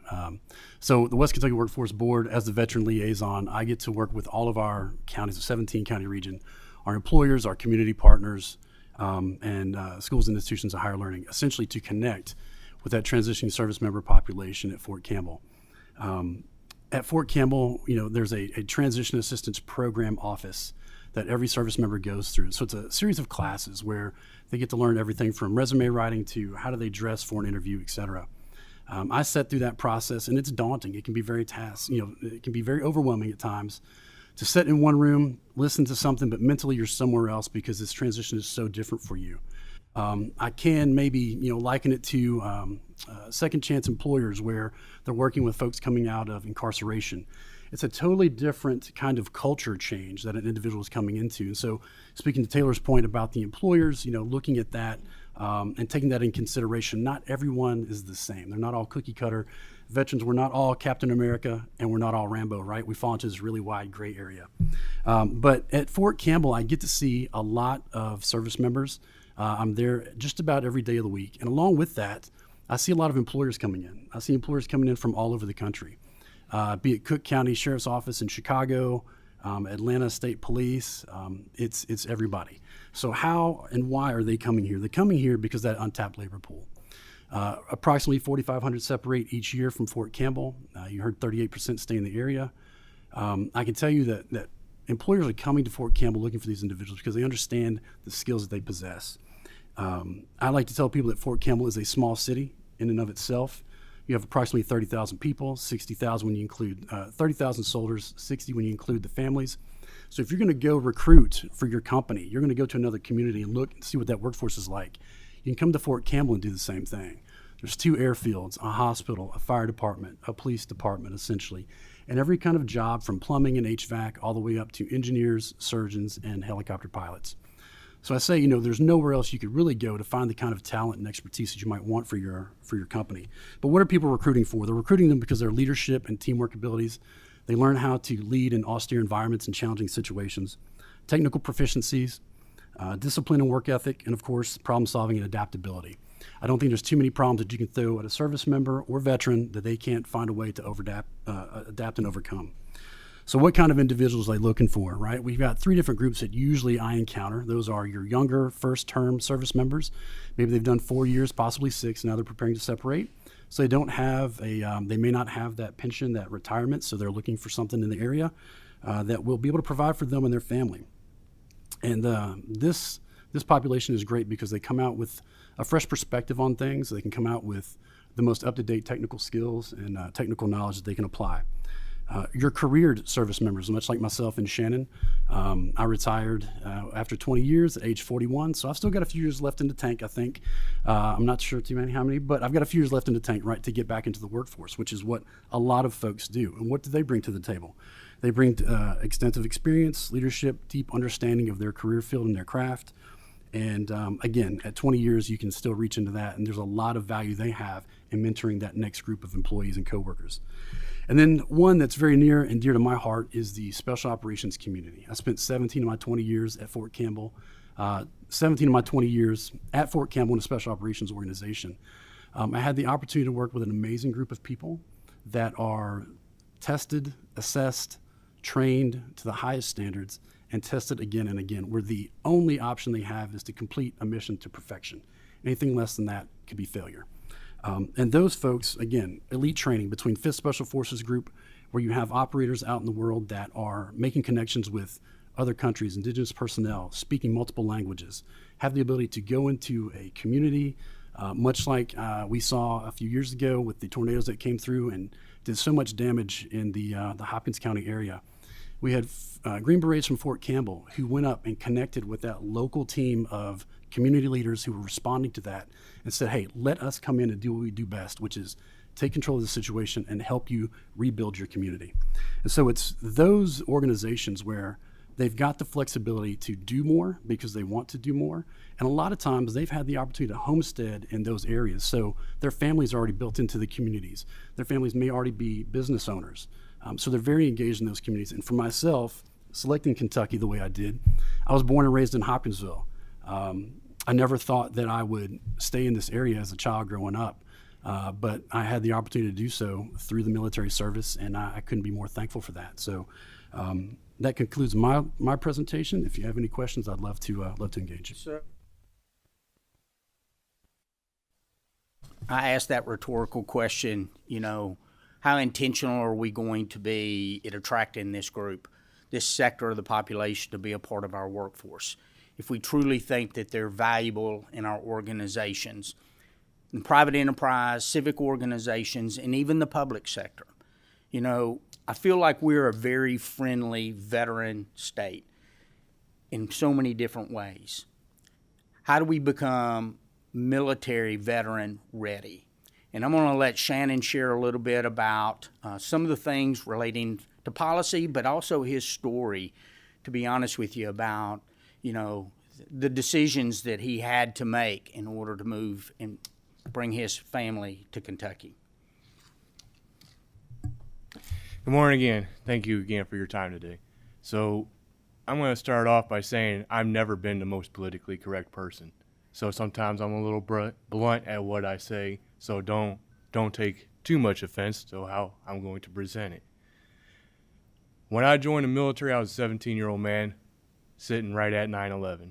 So the West Kentucky Workforce Board, as the veteran liaison, I get to work with all of our counties, the 17-county region, our employers, our community partners, and schools and institutions of higher learning, essentially to connect with that transitioning service member population at Fort Campbell. At Fort Campbell, there's a transition assistance program office that every service member goes through. So it's a series of classes where they get to learn everything from resume writing to how do they dress for an interview, et cetera. I sat through that process, and it's daunting. It can be very it can be very overwhelming at times to sit in one room, listen to something, but mentally you're somewhere else because this transition is so different for you. I can maybe liken it to second chance employers where they're working with folks coming out of incarceration. It's a totally different kind of culture change that an individual is coming into. And so speaking to Taylor's point about the employers, looking at that and taking that in consideration, not everyone is the same. They're not all cookie cutter. Veterans, we're not all Captain America and we're not all Rambo, right? We fall into this really wide gray area. But at Fort Campbell, I get to see a lot of service members. I'm there just about every day of the week. And along with that, I see a lot of employers coming in. I see employers coming in from all over the country. Be it Cook County Sheriff's Office in Chicago, Atlanta State Police, it's everybody. So how and why are they coming here? They're coming here because of that untapped labor pool. Approximately 4,500 separate each year from Fort Campbell. You heard 38% stay in the area. I can tell you that employers are coming to Fort Campbell looking for these individuals because they understand the skills that they possess. I like to tell people that Fort Campbell is a small city in and of itself. You have approximately 30,000 people, 60,000 when you include 30,000 soldiers, 60 when you include the families. So if you're going to go recruit for your company, you're going to go to another community and look and see what that workforce is like. You can come to Fort Campbell and do the same thing. There's 2 airfields, a hospital, a fire department, a police department, essentially, and every kind of job from plumbing and HVAC all the way up to engineers, surgeons, and helicopter pilots. So I say, there's nowhere else you could really go to find the kind of talent and expertise that you might want for your company. But what are people recruiting for? They're recruiting them because of their leadership and teamwork abilities. They learn how to lead in austere environments and challenging situations, technical proficiencies, discipline and work ethic, and of course, problem solving and adaptability. I don't think there's too many problems that you can throw at a service member or veteran that they can't find a way to adapt and overcome. So what kind of individuals are they looking for, right? We've got 3 different groups that usually I encounter. Those are your younger first-term service members. Maybe they've done 4 years, possibly 6, now they're preparing to separate. So they don't have they may not have that pension, that retirement, so they're looking for something in the area that will be able to provide for them and their family. And this population is great because they come out with a fresh perspective on things. They can come out with the most up-to-date technical skills and technical knowledge that they can apply. Your careered service members, much like myself and Shannon, I retired after 20 years at age 41, so I've still got a few years left in the tank, I think. I'm not sure how many, but I've got a few years left in the tank, right, to get back into the workforce, which is what a lot of folks do. And what do they bring to the table? They bring extensive experience, leadership, deep understanding of their career field and their craft. And again, at 20 years, you can still reach into that, and there's a lot of value they have in mentoring that next group of employees and coworkers. And then one that's very near and dear to my heart is the special operations community. I spent 17 of my 20 years at Fort Campbell, 17 of my 20 years at Fort Campbell in a special operations organization. I had the opportunity to work with an amazing group of people that are tested, assessed, trained to the highest standards, and tested again and again, where the only option they have is to complete a mission to perfection. Anything less than that could be failure. And those folks, again, elite training between 5th Special Forces Group, where you have operators out in the world that are making connections with other countries, indigenous personnel, speaking multiple languages, have the ability to go into a community, much like we saw a few years ago with the tornadoes that came through and did so much damage in the Hopkins County area. We had Green Berets from Fort Campbell who went up and connected with that local team of community leaders who were responding to that and said, hey, let us come in and do what we do best, which is take control of the situation and help you rebuild your community. And so it's those organizations where they've got the flexibility to do more because they want to do more. And a lot of times they've had the opportunity to homestead in those areas. So their families are already built into the communities. Their families may already be business owners. So they're very engaged in those communities. And for myself, selecting Kentucky the way I did, I was born and raised in Hopkinsville. I never thought that I would stay in this area as a child growing up, but I had the opportunity to do so through the military service, and I couldn't be more thankful for that. So that concludes my presentation. If you have any questions, I'd love to engage you. I asked that rhetorical question, how intentional are we going to be at attracting this group, this sector of the population to be a part of our workforce? If we truly think that they're valuable in our organizations, in private enterprise, civic organizations, and even the public sector. I feel like we're a very friendly veteran state in so many different ways. How do we become military veteran ready? And I'm going to let Shannon share a little bit about some of the things relating to policy, but also his story, to be honest with you, about the decisions that he had to make in order to move and bring his family to Kentucky. Good morning again. Thank you again for your time today. So I'm going to start off by saying I've never been the most politically correct person. So sometimes I'm a little blunt at what I say, so don't take too much offense to how I'm going to present it. When I joined the military, I was a 17-year-old man sitting right at 9/11.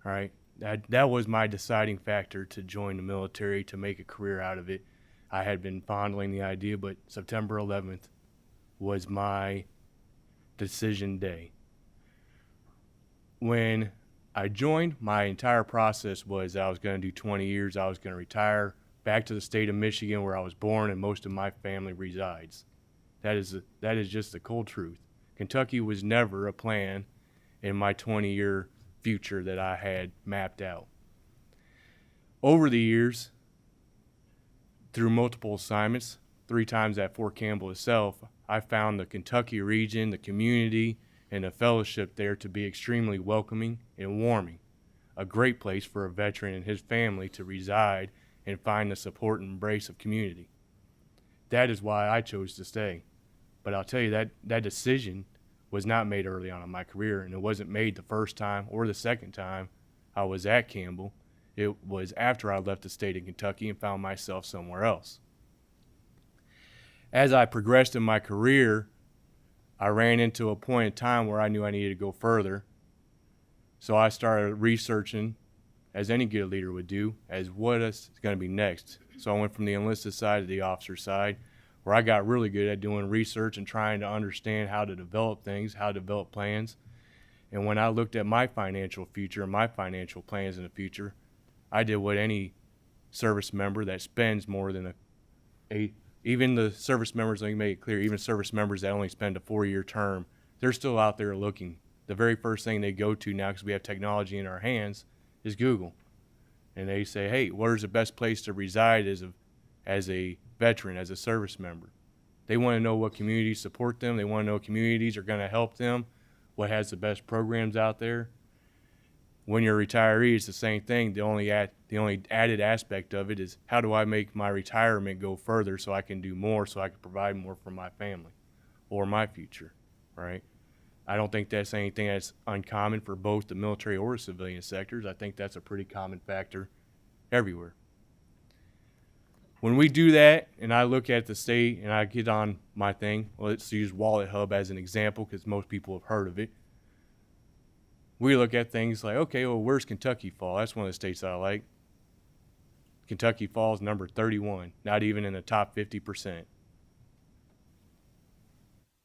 All right, that was my deciding factor to join the military, to make a career out of it. I had been fondling the idea, but September 11th was my decision day. When I joined, my entire process was I was going to do 20 years. I was going to retire back to the state of Michigan where I was born and most of my family resides. That is just the cold truth. Kentucky was never a plan in my 20-year future that I had mapped out. Over the years, through multiple assignments, 3 times at Fort Campbell itself, I found the Kentucky region, the community, and the fellowship there to be extremely welcoming and warming. A great place for a veteran and his family to reside and find the support and embrace of community. That is why I chose to stay. But I'll tell you that decision was not made early on in my career, and it wasn't made the first time or the second time I was at Campbell. It was after I left the state of Kentucky and found myself somewhere else. As I progressed in my career, I ran into a point in time where I knew I needed to go further. So I started researching, as any good leader would do, as what is going to be next. So I went from the enlisted side to the officer side, where I got really good at doing research and trying to understand how to develop things, how to develop plans. And when I looked at my financial future and my financial plans in the future, I did what any service member that spends more than even the service members, let me make it clear, even service members that only spend a 4-year term, they're still out there looking. The very first thing they go to now, because we have technology in our hands, is Google. And they say, hey, where's the best place to reside as a veteran, as a service member? They want to know what communities support them. They want to know what communities are going to help them, what has the best programs out there. When you're a retiree, it's the same thing. The only added aspect of it is, how do I make my retirement go further so I can do more, so I can provide more for my family or my future, right? I don't think that's anything that's uncommon for both the military or civilian sectors. I think that's a pretty common factor everywhere. When we do that, and I look at the state and I get on my thing, well, let's use Wallet Hub as an example because most people have heard of it. We look at things like, okay, well, where's Kentucky fall? That's one of the states I like. Kentucky falls number 31, not even in the top 50%.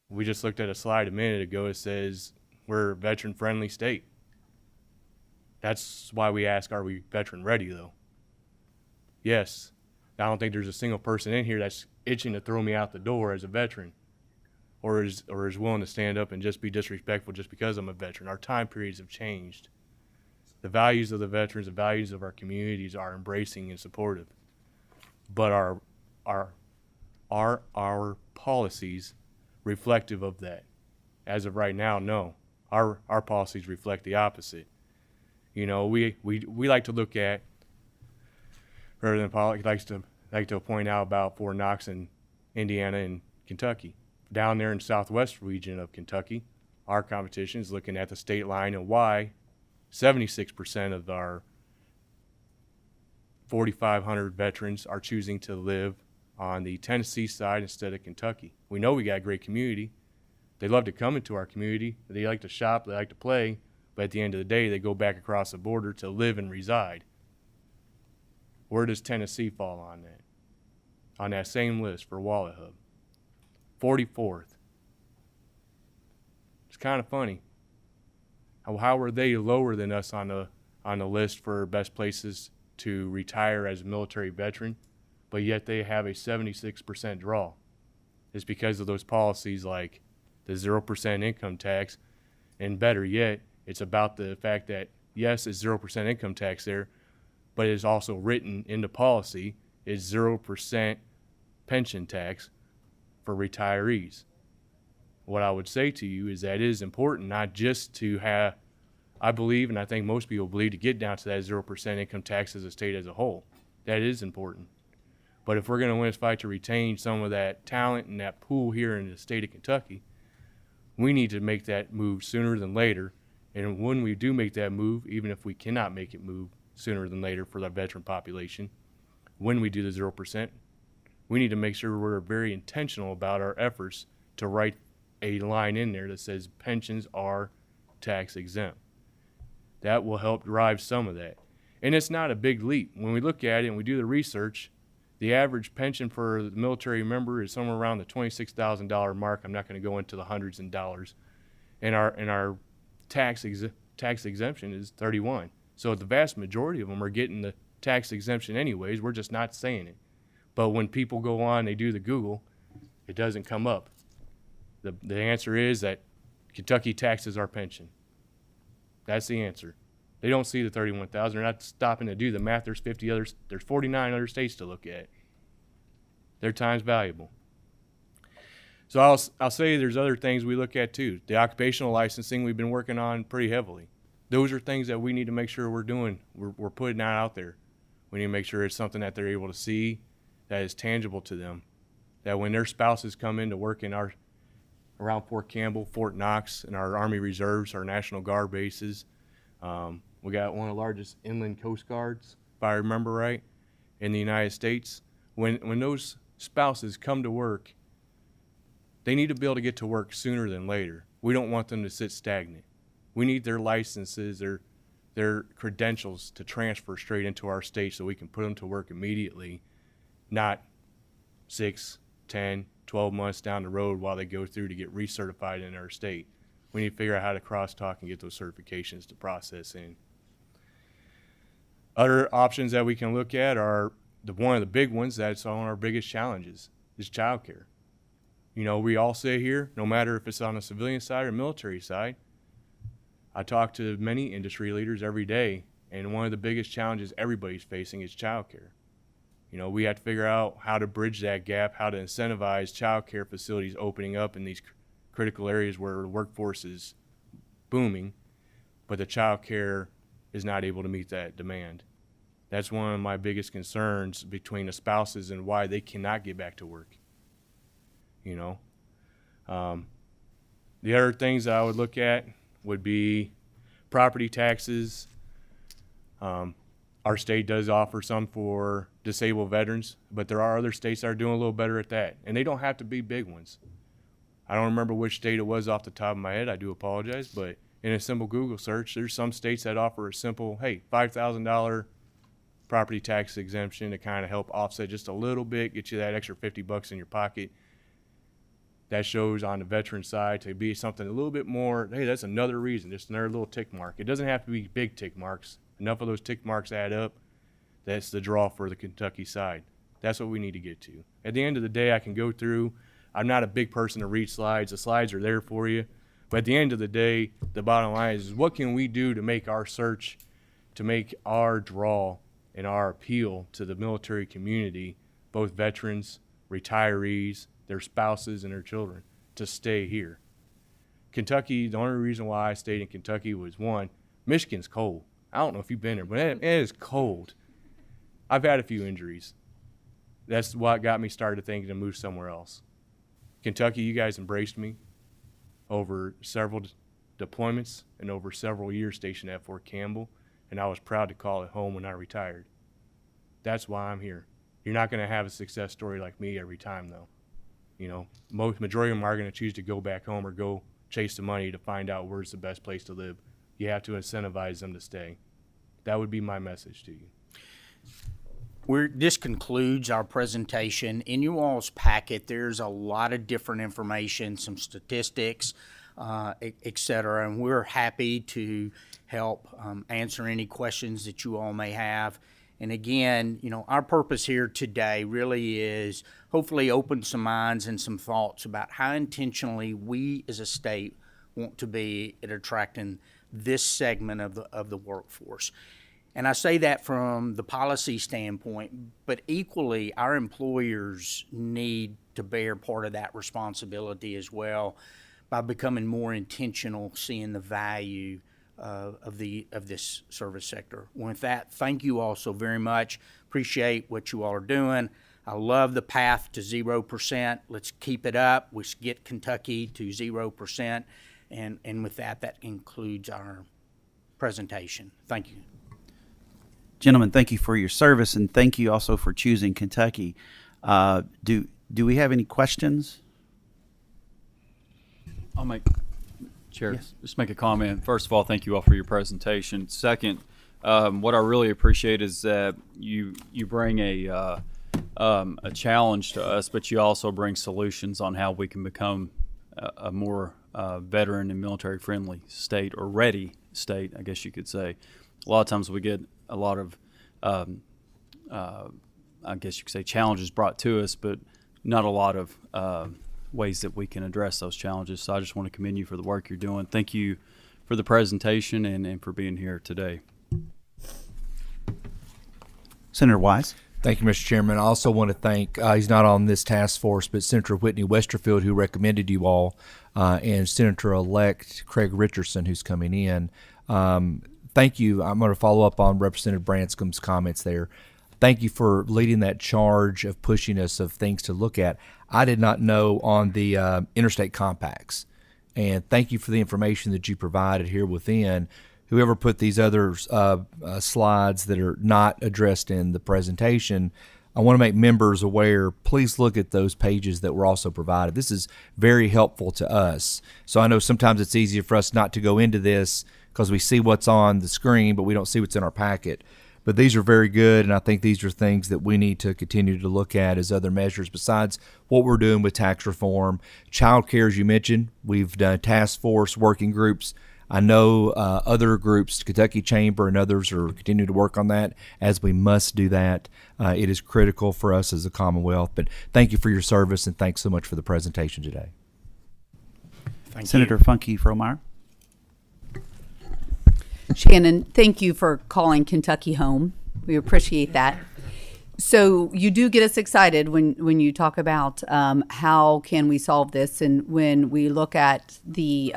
We just looked at a slide a minute ago. It says we're a veteran-friendly state. That's why we ask, are we veteran-ready, though? Yes. I don't think there's a single person in here that's itching to throw me out the door as a veteran, or is willing to stand up and just be disrespectful just because I'm a veteran. Our time periods have changed. The values of the veterans, the values of our communities are embracing and supportive. But our policies reflective of that? As of right now, no. Our policies reflect the opposite. You know, we like to look at, rather than politics, like to point out about Fort Knox in Indiana and Kentucky. Down there in the southwest region of Kentucky, our competition is looking at the state line and why 76% of our 4,500 veterans are choosing to live on the Tennessee side instead of Kentucky. We know we got a great community. They love to come into our community. They like to shop, they like to play, but at the end of the day, they go back across the border to live and reside. Where does Tennessee fall on that? On that same list for Wallet Hub. 44th. It's kind of funny. How are they lower than us on the list for best places to retire as a military veteran, but yet they have a 76% draw? It's because of those policies like the 0% income tax, and better yet, it's about the fact that, yes, it's 0% income tax there, but it's also written into policy is 0% pension tax for retirees. What I would say to you is that it is important not just to have, I believe, and I think most people believe, to get down to that 0% income tax as a state as a whole. That is important. But if we're going to win this fight to retain some of that talent and that pool here in the state of Kentucky, we need to make that move sooner than later. And when we do make that move, even if we cannot make it move sooner than later for the veteran population, when we do the 0%, we need to make sure we're very intentional about our efforts to write a line in there that says pensions are tax exempt. That will help drive some of that. And it's not a big leap. When we look at it and we do the research, the average pension for the military member is somewhere around the $26,000 mark. I'm not going to go into the hundreds and dollars. And our tax tax exemption is 31. So the vast majority of them are getting the tax exemption anyways. We're just not saying it. But when people go on, they do the Google, it doesn't come up. The answer is that Kentucky taxes our pension. That's the answer. They don't see the 31,000. They're not stopping to do the math. There's 49 other states to look at. Their time's valuable. So I'll say there's other things we look at too. The occupational licensing we've been working on pretty heavily. Those are things that we need to make sure we're doing. We're putting that out there. We need to make sure it's something that they're able to see, that is tangible to them. That when their spouses come in to work in around Fort Campbell, Fort Knox, and our Army Reserves, our National Guard bases, we got one of the largest inland coast guards, if I remember right, in the United States. When those spouses come to work, they need to be able to get to work sooner than later. We don't want them to sit stagnant. We need their licenses, their credentials to transfer straight into our state so we can put them to work immediately, not 6, 10, 12 months down the road while they go through to get recertified in our state. We need to figure out how to crosstalk and get those certifications to process in. Other options that we can look at are one of the big ones that's on our biggest challenges is childcare. You know, we all say here, no matter if it's on the civilian side or military side, I talk to many industry leaders every day, and one of the biggest challenges everybody's facing is childcare. You know, we have to figure out how to bridge that gap, how to incentivize childcare facilities opening up in these critical areas where the workforce is booming, but the childcare is not able to meet that demand. That's one of my biggest concerns between the spouses and why they cannot get back to work. You know, the other things that I would look at would be property taxes. Our state does offer some for disabled veterans, but there are other states that are doing a little better at that, and they don't have to be big ones. I don't remember which state it was off the top of my head. I do apologize, but in a simple Google search, there's some states that offer a simple, hey, $5,000 property tax exemption to kind of help offset just a little bit, get you that extra $50 in your pocket. That shows on the veteran side to be something a little bit more, hey, that's another reason, just another little tick mark. It doesn't have to be big tick marks. Enough of those tick marks add up. That's the draw for the Kentucky side. That's what we need to get to. At the end of the day, I can go through. I'm not a big person to read slides. The slides are there for you. But at the end of the day, the bottom line is what can we do to make our search, to make our draw and our appeal to the military community, both veterans, retirees, their spouses, and their children, to stay here. Kentucky, the only reason why I stayed in Kentucky was, one, Michigan's cold. I don't know if you've been there, but it is cold. I've had a few injuries. That's what got me started thinking to move somewhere else. Kentucky, you guys embraced me over several deployments and over several years stationed at Fort Campbell, and I was proud to call it home when I retired. That's why I'm here. You're not going to have a success story like me every time, though. You know, majority of them are going to choose to go back home or go chase the money to find out where's the best place to live. You have to incentivize them to stay. That would be my message to you. This concludes our presentation. In you all's packet, there's a lot of different information, some statistics, et cetera, and we're happy to help answer any questions that you all may have. And again, you know, our purpose here today really is hopefully open some minds and some thoughts about how intentionally we as a state want to be at attracting this segment of the workforce. And I say that from the policy standpoint, but equally our employers need to bear part of that responsibility as well by becoming more intentional, seeing the value of this service sector. With that, thank you all so very much. Appreciate what you all are doing. I love the path to 0%. Let's keep it up. Let's get Kentucky to 0%. And with that, that concludes our presentation. Thank you. Gentlemen, thank you for your service, and thank you also for choosing Kentucky. Do we have any questions? I'll make, Chair, Yes. just make a comment. First of all, thank you all for your presentation. Second, what I really appreciate is that you bring a challenge to us, but you also bring solutions on how we can become a more veteran and military friendly state, or ready state, I guess you could say. A lot of times we get a lot of, I guess you could say, challenges brought to us, but not a lot of ways that we can address those challenges. So I just want to commend you for the work you're doing. Thank you for the presentation and for being here today. Senator Wise. Thank you, Mr. Chairman. I also want to thank, he's not on this task force, but Senator Whitney Westerfield, who recommended you all, and Senator-elect Craig Richardson, who's coming in. Thank you. I'm going to follow up on Representative Branscom's comments there. Thank you for leading that charge of pushing us of things to look at. I did not know on the interstate compacts. And thank you for the information that you provided here within. Whoever put these other slides that are not addressed in the presentation, I want to make members aware, please look at those pages that were also provided. This is very helpful to us. So I know sometimes it's easier for us not to go into this because we see what's on the screen, but we don't see what's in our packet. But these are very good, and I think these are things that we need to continue to look at as other measures besides what we're doing with tax reform. Child care, as you mentioned, we've done task force working groups. I know other groups, Kentucky Chamber and others, are continuing to work on that, as we must do that. It is critical for us as a Commonwealth. But thank you for your service, and thanks so much for the presentation today. Thank Senator you. Funke Fromeyer. Shannon, thank you for calling Kentucky home. We appreciate that. So you do get us excited when you talk about how can we solve this, and when we look at the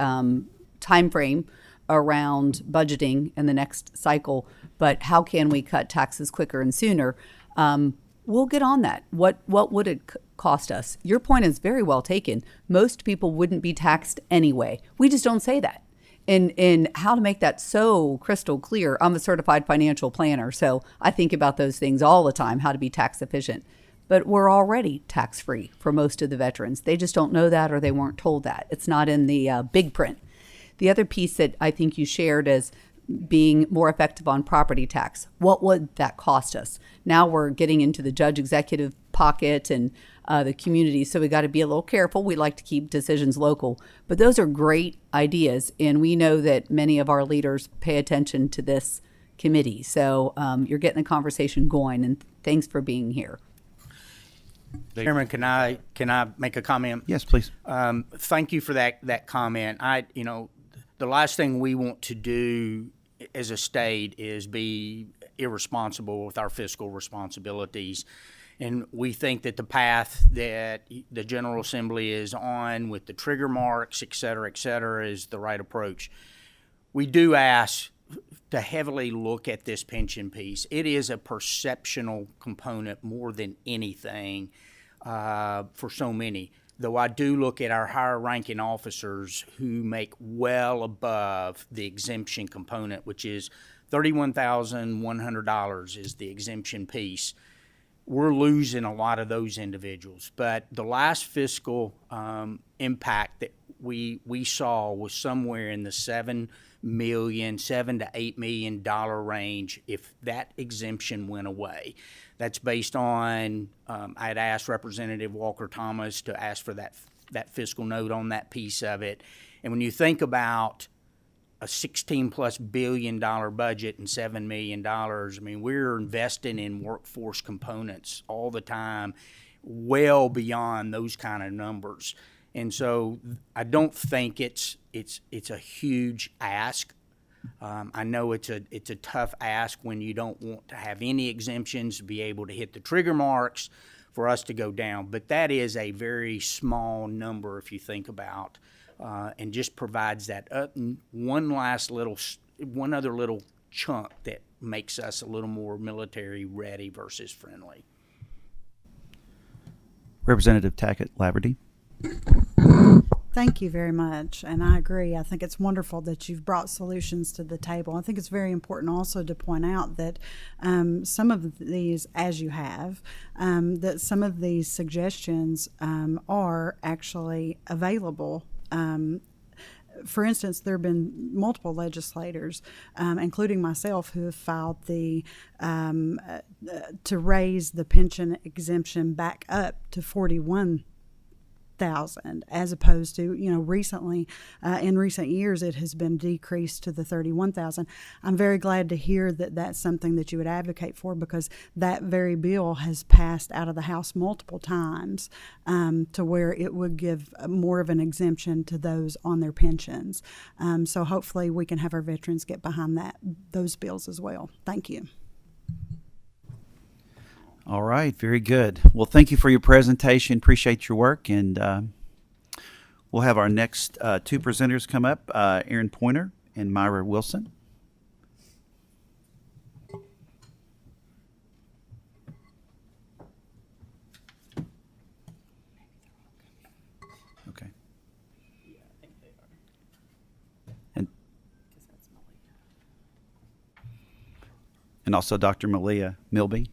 time frame around budgeting in the next cycle, but how can we cut taxes quicker and sooner? We'll get on that. What would it cost us? Your point is very well taken. Most people wouldn't be taxed anyway. We just don't say that. And how to make that so crystal clear. I'm a certified financial planner, so I think about those things all the time, how to be tax efficient. But we're already tax-free for most of the veterans. They just don't know that, or they weren't told that. It's not in the big print. The other piece that I think you shared is being more effective on property tax. What would that cost us? Now we're getting into the judge executive pocket and the community, so we got to be a little careful. We like to keep decisions local, but those are great ideas, and we know that many of our leaders pay attention to this committee. So you're getting the conversation going, and thanks for being here. Chairman, can I make a comment? Yes, please. Thank you for that comment. The last thing we want to do as a state is be irresponsible with our fiscal responsibilities. And we think that the path that the General Assembly is on with the trigger marks, et cetera, is the right approach. We do ask to heavily look at this pension piece. It is a perceptional component more than anything for so many. Though I do look at our higher ranking officers who make well above the exemption component, which is $31,100 is the exemption piece. We're losing a lot of those individuals. But the last fiscal impact that we saw was somewhere in the $7 to $8 million range if that exemption went away. That's based on, I had asked Representative Walker Thomas to ask for that fiscal note on that piece of it. And when you think about a $16+ billion budget and $7 million, I mean, we're investing in workforce components all the time, well beyond those kind of numbers. And so I don't think it's a huge ask. I know it's a tough ask when you don't want to have any exemptions, to be able to hit the trigger marks for us to go down. But that is a very small number if you think about, and just provides that one other little chunk that makes us a little more military ready versus friendly. Representative Tackett-Laverty. Thank you very much, and I agree. I think it's wonderful that you've brought solutions to the table. I think it's very important also to point out that some of these, as you have, that some of these suggestions are actually available. For instance, there have been multiple legislators, including myself, who have filed to raise the pension exemption back up to $41,000 28,000, as opposed to, recently, in recent years, it has been decreased to the 31,000. I'm very glad to hear that that's something that you would advocate for, because that very bill has passed out of the House multiple times, to where it would give more of an exemption to those on their pensions. So hopefully we can have our veterans get behind those bills as well. Thank you. All right, very good. Well, thank you for your presentation. Appreciate your work, and we'll have our next two presenters come up, Aaron Pointer and Myra Wilson. Okay. And also Dr. Malia Milby.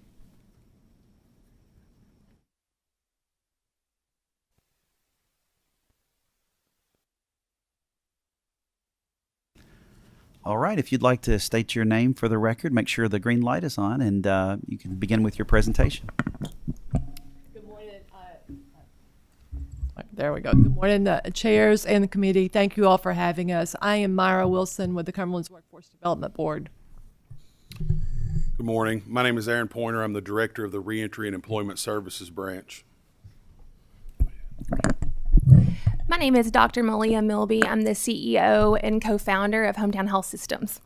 All right, if you'd like to state your name for the record, make sure the green light is on, and you can begin with your presentation. Good morning. There we go. Good morning, chairs and the committee. Thank you all for having us. I am Myra Wilson with the Cumberland's Workforce Development Board. Good morning. My name is Aaron Pointer. I'm the director of the Reentry and Employment Services branch. My name is Dr. Malia Milby. I'm the CEO and co-founder of Hometown Health Systems.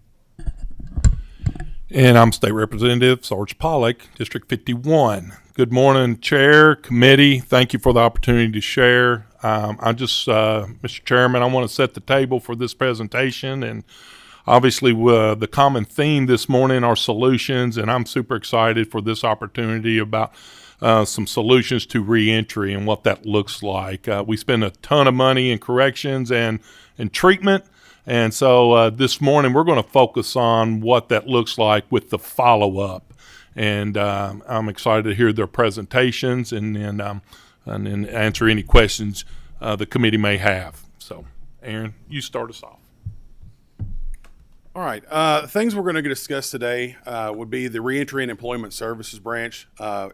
And I'm State Representative Sarge Pollock, District 51. Good morning, Chair, Committee. Thank you for the opportunity to share. Mr. Chairman, I want to set the table for this presentation. And obviously, the common theme this morning are solutions, and I'm super excited for this opportunity about some solutions to reentry and what that looks like. We spend a ton of money in corrections and treatment, and so this morning we're going to focus on what that looks like with the follow-up. And I'm excited to hear their presentations and then answer any questions the committee may have. So, Aaron, you start us off. All right. Things we're going to discuss today would be the Reentry and Employment Services branch,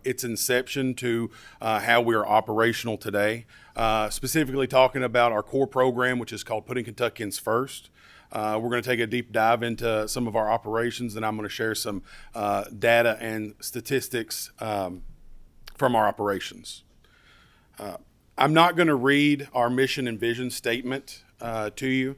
its inception to how we are operational today, specifically talking about our core program, which is called Putting Kentuckians First. We're going to take a deep dive into some of our operations, and I'm going to share some data and statistics from our operations. I'm not going to read our mission and vision statement to you.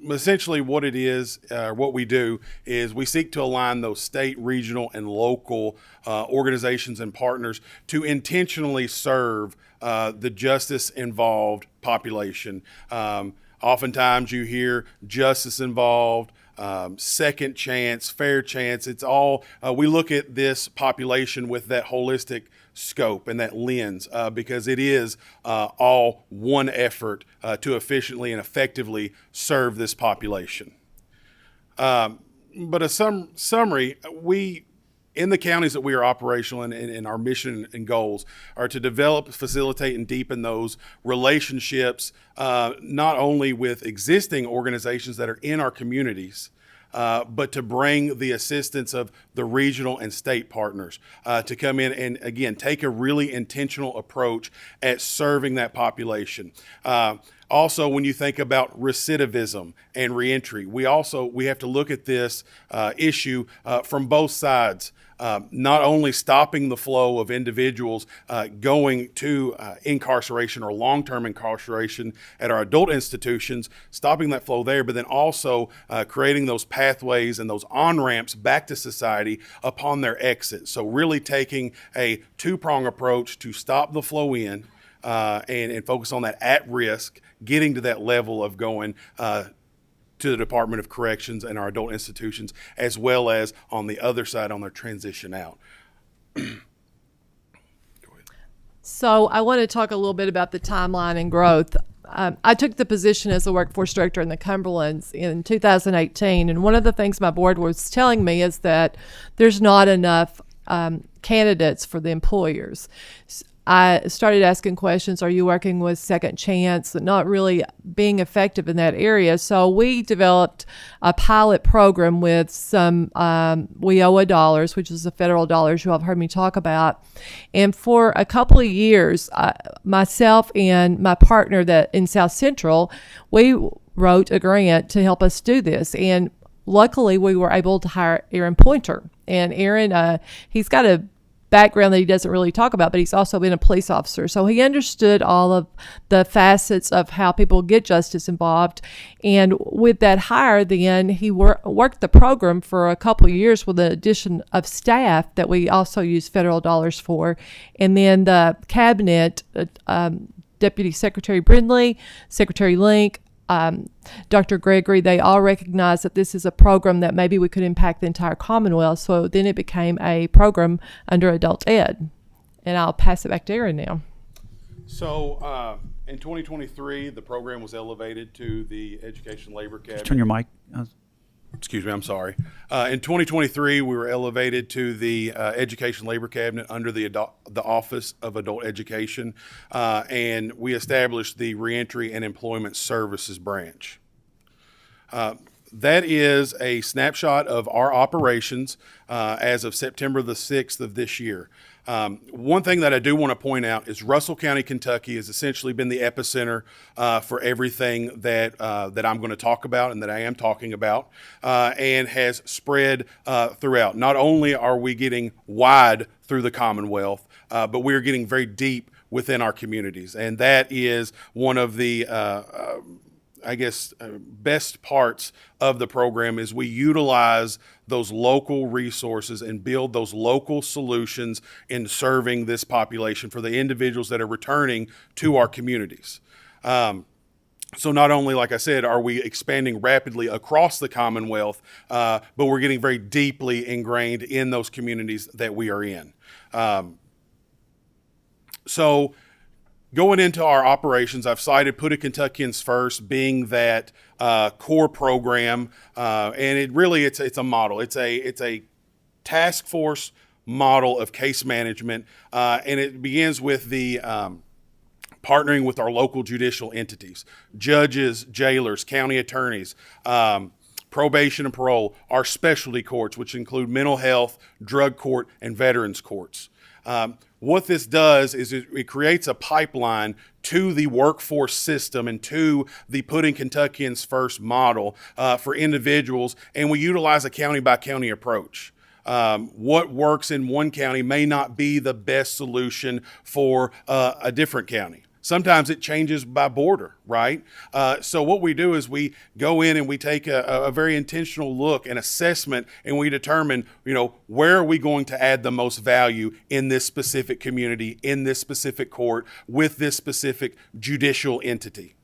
Essentially what it is, what we do is we seek to align those state, regional, and local organizations and partners to intentionally serve the justice-involved population. Oftentimes you hear justice involved, second chance, fair chance. It's all, we look at this population with that holistic scope and that lens because it is all one effort to efficiently and effectively serve this population. But a summary, we, in the counties that we are operational in our mission and goals are to develop, facilitate, and deepen those relationships, not only with existing organizations that are in our communities, but to bring the assistance of the regional and state partners to come in and, again, take a really intentional approach at serving that population. Also, when you think about recidivism and reentry, we have to look at this issue from both sides. Not only stopping the flow of individuals going to incarceration or long-term incarceration at our adult institutions, stopping that flow there, but then also creating those pathways and those on-ramps back to society upon their exit. So really taking a two-prong approach to stop the flow in and focus on that at risk, getting to that level of going to the Department of Corrections and our adult institutions, as well as on the other side on their transition out. So I want to talk a little bit about the timeline and growth. I took the position as a workforce director in the Cumberlands in 2018, and one of the things my board was telling me is that there's not enough candidates for the employers. I started asking questions. Are you working with Second Chance? Not really being effective in that area. So we developed a pilot program with some WIOA dollars, which is the federal dollars you all have heard me talk about. And for a couple of years, myself and my partner that in South Central, we wrote a grant to help us do this. And luckily, we were able to hire Aaron Pointer. And Aaron, he's got a background that he doesn't really talk about, but he's also been a police officer. So he understood all of the facets of how people get justice involved. And with that hire, then he worked the program for a couple of years with the addition of staff that we also use federal dollars for. And then the cabinet, Deputy Secretary Brindley, Secretary Link, Dr. Gregory, they all recognize that this is a program that maybe we could impact the entire Commonwealth. So then it became a program under adult ed. And I'll pass it back to Aaron now. So in 2023, the program was elevated to the Education Labor Cabinet. Turn your mic. Excuse me, I'm sorry. In 2023, we were elevated to the Education Labor Cabinet under the Office of Adult Education, and we established the Reentry and Employment Services branch. That is a snapshot of our operations as of September the 6th of this year. One thing that I do want to point out is Russell County, Kentucky has essentially been the epicenter for everything that I'm going to talk about and that I am talking about, and has spread throughout. Not only are we getting wide through the Commonwealth, but we are getting very deep within our communities. And that is one of the best parts of the program is we utilize those local resources and build those local solutions in serving this population for the individuals that are returning to our communities. So not only, like I said, are we expanding rapidly across the Commonwealth, but we're getting very deeply ingrained in those communities that we are in. So going into our operations, I've cited Put a Kentuckians First being that core program, and it really it's a model. It's a task force model of case management, and it begins with the partnering with our local judicial entities, judges, jailers, county attorneys, probation and parole, our specialty courts, which include mental health, drug court, and veterans courts. What this does is it creates a pipeline to the workforce system and to the Putting Kentuckians First model for individuals, and we utilize a county-by-county approach. What works in one county may not be the best solution for a different county. Sometimes it changes by border, right? So what we do is we go in and we take a very intentional look and assessment, and we determine, where are we going to add the most value in this specific community, in this specific court, with this specific judicial entity.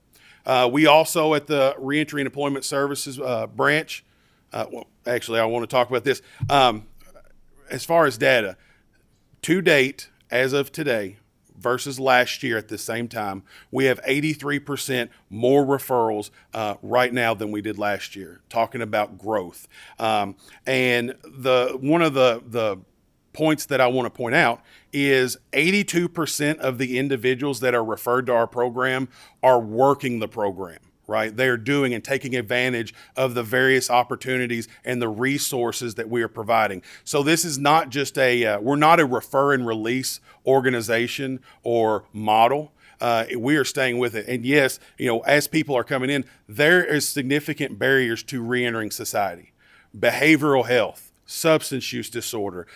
We also, at the Reentry and Employment Services branch, actually, I want to talk about this. As far as data, to date, as of today, versus last year at the same time, we have 83% more referrals right now than we did last year, talking about growth. And one of the points that I want to point out is 82% of the individuals that are referred to our program are working the program. Right? They are doing and taking advantage of the various opportunities and the resources that we are providing. So this is not just we're not a refer and release organization or model. We are staying with it. And yes, as people are coming in, there is significant barriers to reentering society. Behavioral health, substance use disorder,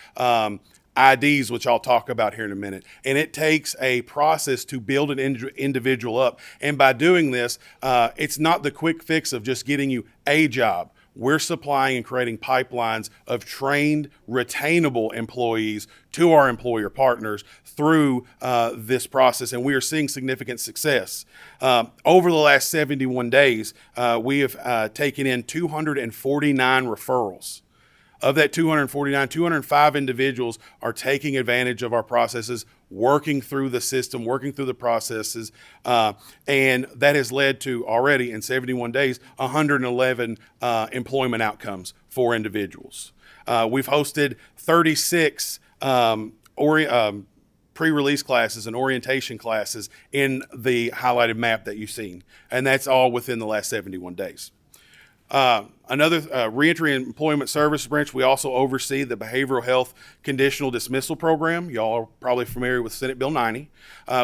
IDs, which I'll talk about here in a minute. And it takes a process to build an individual up. And by doing this, it's not the quick fix of just getting you a job. We're supplying and creating pipelines of trained, retainable employees to our employer partners through this process, and we are seeing significant success. Over the last 71 days, we have taken in 249 referrals. Of that 249, 205 individuals are taking advantage of our processes, working through the system, working through the processes, and that has led to already in 71 days, 111 employment outcomes for individuals. We've hosted 36 pre-release classes and orientation classes in the highlighted map that you've seen. And that's all within the last 71 days. Another reentry and employment services branch, we also oversee the behavioral health conditional dismissal program. Y'all are probably familiar with Senate Bill 90.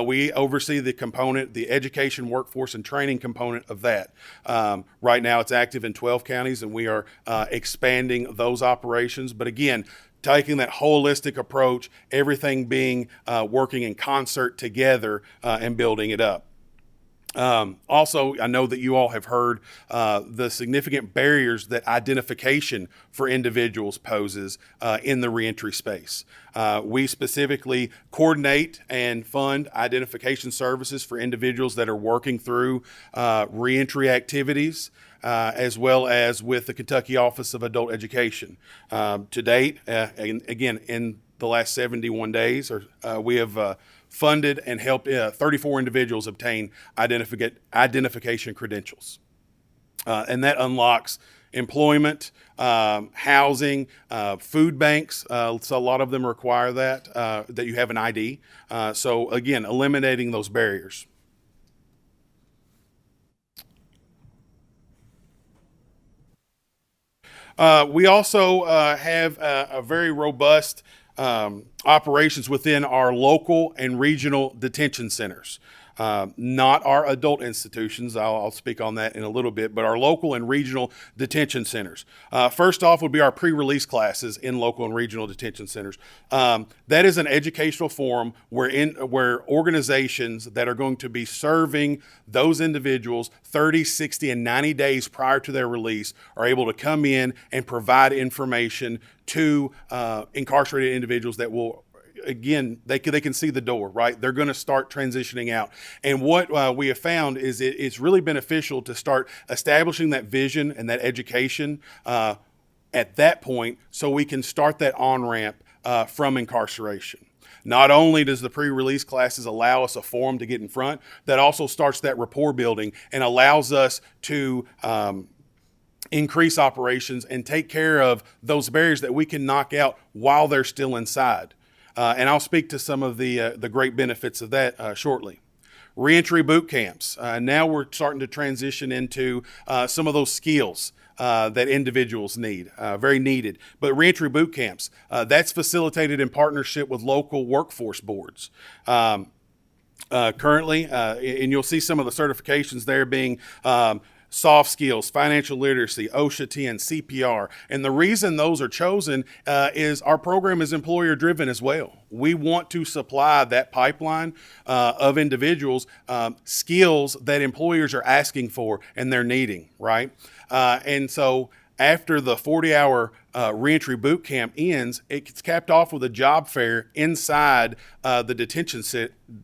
We oversee the component, the education, workforce, and training component of that. Right now it's active in 12 counties, and we are expanding those operations. But again, taking that holistic approach, everything being working in concert together and building it up. Also, I know that you all have heard the significant barriers that identification for individuals poses in the reentry space. We specifically coordinate and fund identification services for individuals that are working through reentry activities, as well as with the Kentucky Office of Adult Education. To date, and again, in the last 71 days, we have funded and helped 34 individuals obtain identification credentials. And that unlocks employment, housing, food banks. So a lot of them require that you have an ID. So again, eliminating those barriers. We also have a very robust operations within our local and regional detention centers. Not our adult institutions, I'll speak on that in a little bit, but our local and regional detention centers. First off would be our pre-release classes in local and regional detention centers. That is an educational forum where organizations that are going to be serving those individuals 30, 60, and 90 days prior to their release are able to come in and provide information to incarcerated individuals that will, again, they can see the door, right? They're going to start transitioning out. And what we have found is it's really beneficial to start establishing that vision and that education at that point so we can start that on-ramp from incarceration. Not only does the pre-release classes allow us a forum to get in front, that also starts that rapport building and allows us to increase operations and take care of those barriers that we can knock out while they're still inside. And I'll speak to some of the great benefits of that shortly. Reentry boot camps. Now we're starting to transition into some of those skills that individuals need, very needed. But reentry boot camps, that's facilitated in partnership with local workforce boards. Currently, and you'll see some of the certifications there being soft skills, financial literacy, OSHA 10, CPR. And the reason those are chosen is our program is employer driven as well. We want to supply that pipeline of individuals, skills that employers are asking for and they're needing, right? And so after the 40-hour reentry boot camp ends, it gets capped off with a job fair inside the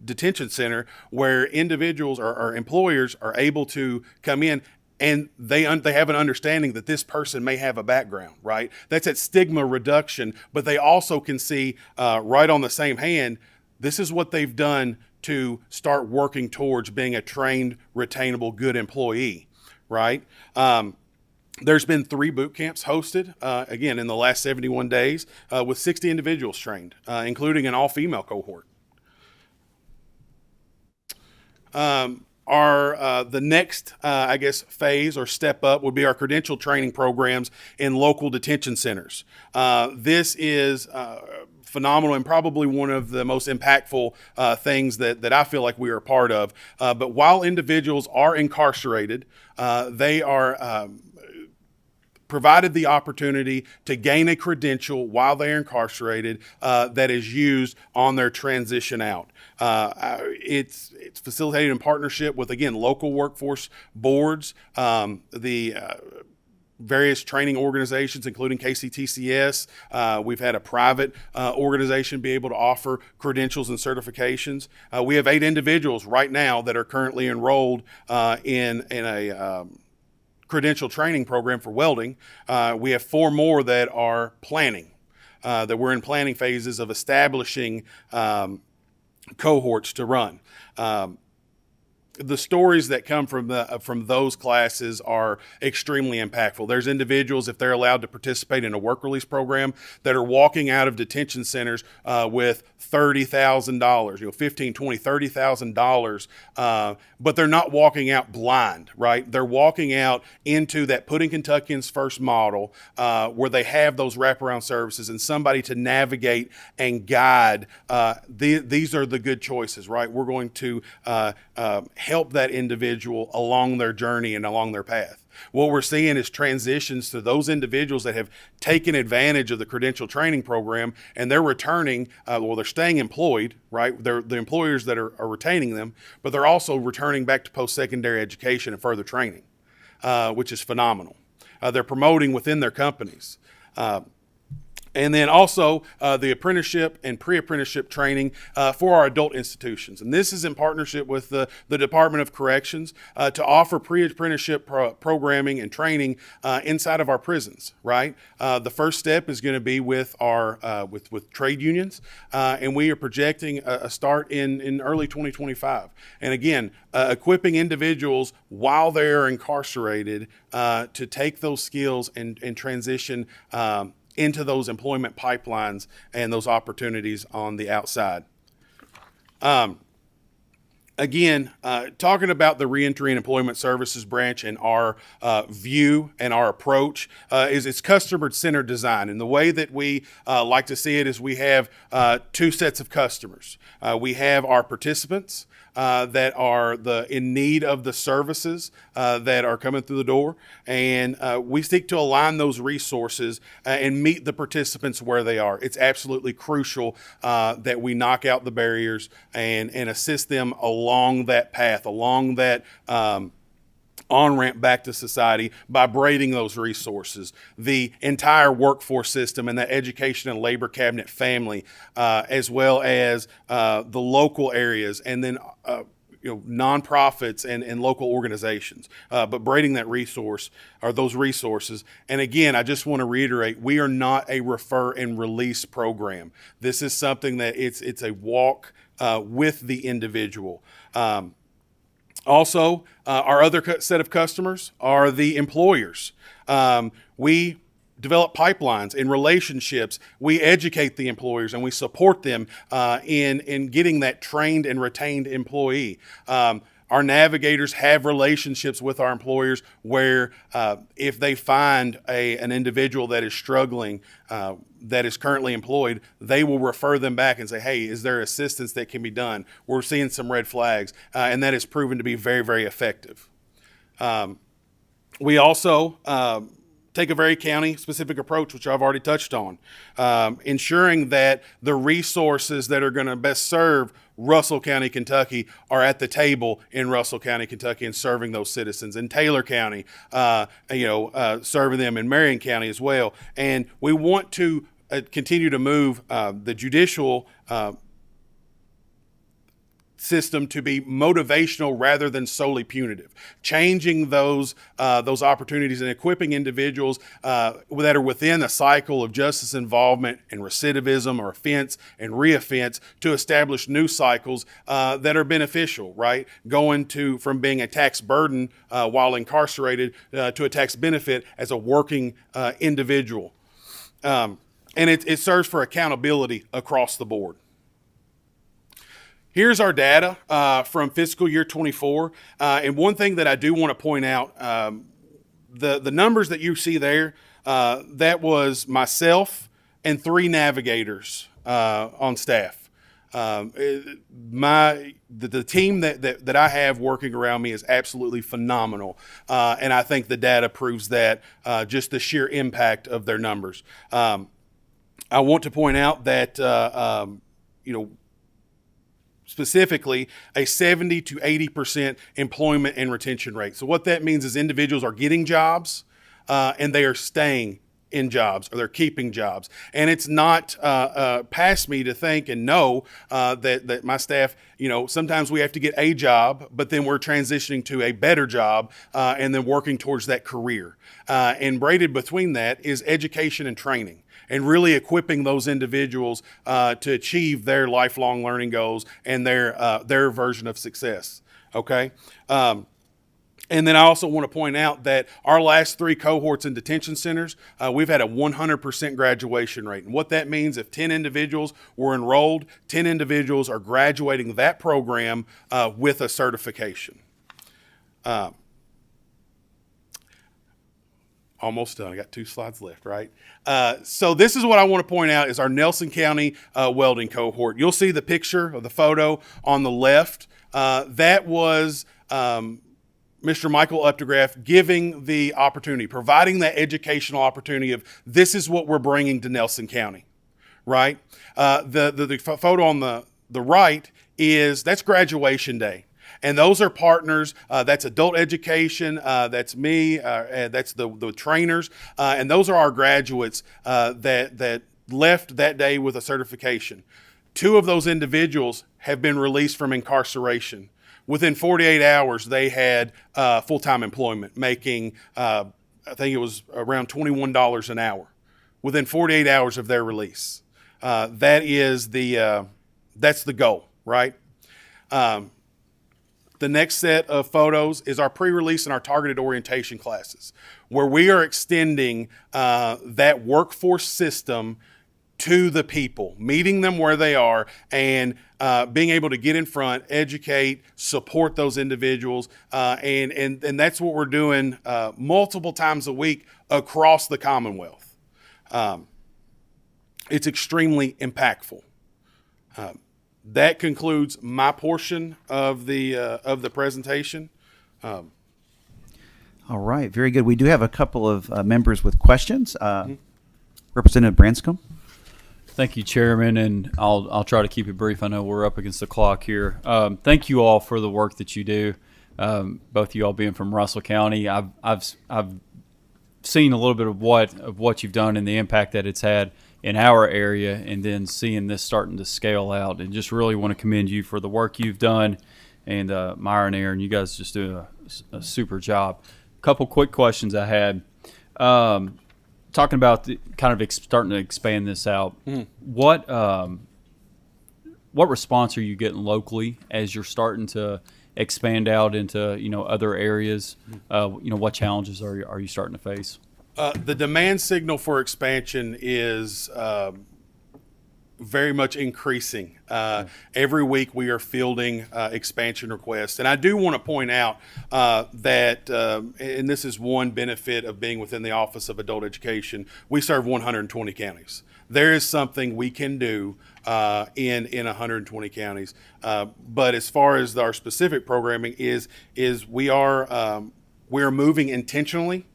detention center where individuals or employers are able to come in and they have an understanding that this person may have a background, right? That's that stigma reduction, but they also can see right on the same hand, this is what they've done to start working towards being a trained, retainable, good employee, right? There's been 3 boot camps hosted, again, in the last 71 days with 60 individuals trained, including an all-female cohort. The next, phase or step up would be our credential training programs in local detention centers. This is phenomenal and probably one of the most impactful things that I feel like we are a part of. But while individuals are incarcerated, they are provided the opportunity to gain a credential while they're incarcerated that is used on their transition out. It's facilitated in partnership with, again, local workforce boards, the various training organizations, including KCTCS. We've had a private organization be able to offer credentials and certifications. We have 8 individuals right now that are currently enrolled in a credential training program for welding. We have 4 more that are planning, that we're in planning phases of establishing cohorts to run. the stories that come from those classes are extremely impactful. There's individuals, if they're allowed to participate in a work release program, that are walking out of detention centers with $30,000, $15, $20, $30,000, but they're not walking out blind, right? They're walking out into that Putting Kentuckians First model, where they have those wraparound services and somebody to navigate and guide. These are the good choices, right? We're going to help that individual along their journey and along their path. What we're seeing is transitions to those individuals that have taken advantage of the credential training program, and they're returning, they're staying employed, right? They're the employers that are retaining them, but they're also returning back to post-secondary education and further training, which is phenomenal. They're promoting within their companies. And then also the apprenticeship and pre-apprenticeship training for our adult institutions. And this is in partnership with the Department of Corrections to offer pre-apprenticeship programming and training inside of our prisons, right? The first step is going to be with our with trade unions, and we are projecting a start in early 2025. And again, equipping individuals while they are incarcerated to take those skills and transition into those employment pipelines and those opportunities on the outside. Again, talking about the Reentry and Employment Services branch and our view and our approach is it's customer-centered design. And the way that we like to see it is we have two sets of customers. We have our participants that are in need of the services that are coming through the door. And we seek to align those resources and meet the participants where they are. It's absolutely crucial that we knock out the barriers and assist them along that path, along that on-ramp back to society by braiding those resources. The entire workforce system and that education and labor cabinet family, as well as the local areas, and then nonprofits and local organizations, but braiding that resource or those resources. And again, I just want to reiterate, we are not a refer and release program. This is something that it's a walk with the individual. Also, our other set of customers are the employers. We develop pipelines and relationships. We educate the employers and we support them in getting that trained and retained employee. Our navigators have relationships with our employers where if they find an individual that is struggling, that is currently employed, they will refer them back and say, hey, is there assistance that can be done? We're seeing some red flags, and that has proven to be very, very effective. We also take a very county-specific approach, which I've already touched on, ensuring that the resources that are going to best serve Russell County, Kentucky, are at the table in Russell County, Kentucky, and serving those citizens. In Taylor County, serving them in Marion County as well. And we want to continue to move the judicial system to be motivational rather than solely punitive, changing those opportunities and equipping individuals that are within a cycle of justice involvement and recidivism or offense and reoffense to establish new cycles that are beneficial, right? Going from being a tax burden while incarcerated to a tax benefit as a working individual. And it serves for accountability across the board. Here's our data from fiscal year 24. And one thing that I do want to point out, the numbers that you see there, that was myself and 3 navigators on staff. The team that I have working around me is absolutely phenomenal. And I think the data proves that, just the sheer impact of their numbers. I want to point out that, specifically a 70 to 80% employment and retention rate. So what that means is individuals are getting jobs and they are staying in jobs, or they're keeping jobs. And it's not past me to think and know that my staff, sometimes we have to get a job, but then we're transitioning to a better job and then working towards that career. And braided between that is education and training, and really equipping those individuals to achieve their lifelong learning goals and their version of success. Okay. And then I also want to point out that our last 3 cohorts in detention centers, we've had a 100% graduation rate. And what that means, if 10 individuals were enrolled, 10 individuals are graduating that program with a certification. Almost done. I got 2 slides left, right? So this is what I want to point out is our Nelson County welding cohort. You'll see the picture of the photo on the left. That was Mr. Michael Updegraff giving the opportunity, providing that educational opportunity of this is what we're bringing to Nelson County, right? The photo on the right that's graduation day. And those are partners. That's adult education. That's me. That's the trainers. And those are our graduates that left that day with a certification. 2 of those individuals have been released from incarceration. Within 48 hours, they had full-time employment, making, I think it was around $21 an hour. Within 48 hours of their release. That's the goal, right? The next set of photos is our pre-release and our targeted orientation classes, where we are extending that workforce system to the people, meeting them where they are, and being able to get in front, educate, support those individuals, and that's what we're doing multiple times a week across the Commonwealth. It's extremely impactful. That concludes my portion of the presentation. All right, very good. We do have a couple of members with questions. Representative Branscombe. Thank you, Chairman, and I'll try to keep it brief. I know we're up against the clock here. Thank you all for the work that you do. Both of you all being from Russell County, I've seen a little bit of what you've done and the impact that it's had in our area, and then seeing this starting to scale out. And just really want to commend you for the work you've done, and Myra and Aaron, you guys just do a super job. A couple quick questions I had. Talking about starting to expand this out, what response are you getting locally as you're starting to expand out into other areas? What challenges are you starting to face? The demand signal for expansion is very much increasing. Every week we are fielding expansion requests. And I do want to point out that, and this is one benefit of being within the Office of Adult Education, we serve 120 counties. There is something we can do in 120 counties. But as far as our specific programming is we are moving intentionally.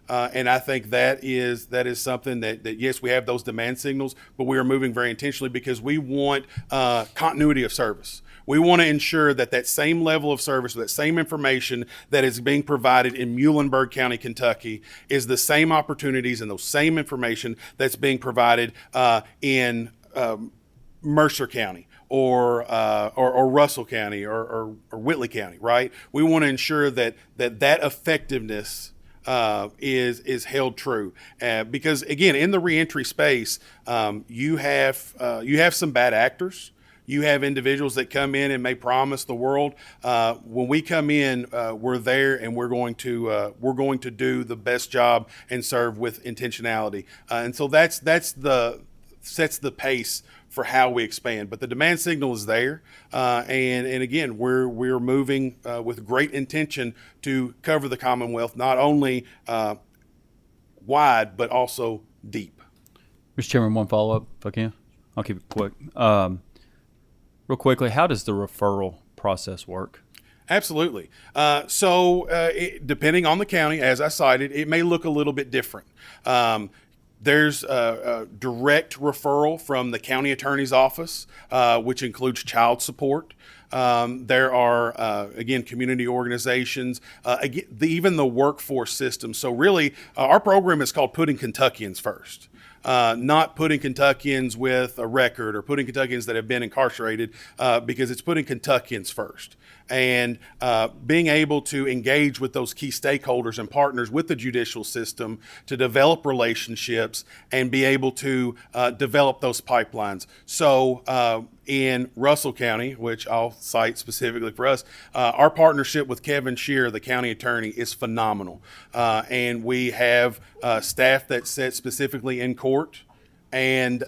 And I think that is something that yes, we have those demand signals, but we are moving very intentionally because we want continuity of service. We want to ensure that same level of service, that same information that is being provided in Muhlenberg County, Kentucky, is the same opportunities and those same information that's being provided in Mercer County or Russell County or Whitley County, right? We want to ensure that effectiveness is held true, because again, in the reentry space, you have some bad actors. You have individuals that come in and may promise the world. When we come in, we're there and we're going to do the best job and serve with intentionality. And so that sets the pace for how we expand. But the demand signal is there, and again, we're moving with great intention to cover the Commonwealth, not only wide but also deep. Mr. Chairman, one follow-up if I can. I'll keep it quick. Real quickly, how does the referral process work? Absolutely. Depending on the county, as I cited, it may look a little bit different. There's a direct referral from the county attorney's office, which includes child support. There are, again, community organizations, even the workforce system. So really, our program is called Putting Kentuckians First. not putting Kentuckians with a record or putting Kentuckians that have been incarcerated, because it's putting Kentuckians first. And being able to engage with those key stakeholders and partners with the judicial system to develop relationships and be able to develop those pipelines. So in Russell County, which I'll cite specifically for us, our partnership with Kevin Shear, the county attorney, is phenomenal. And we have staff that sit specifically in court and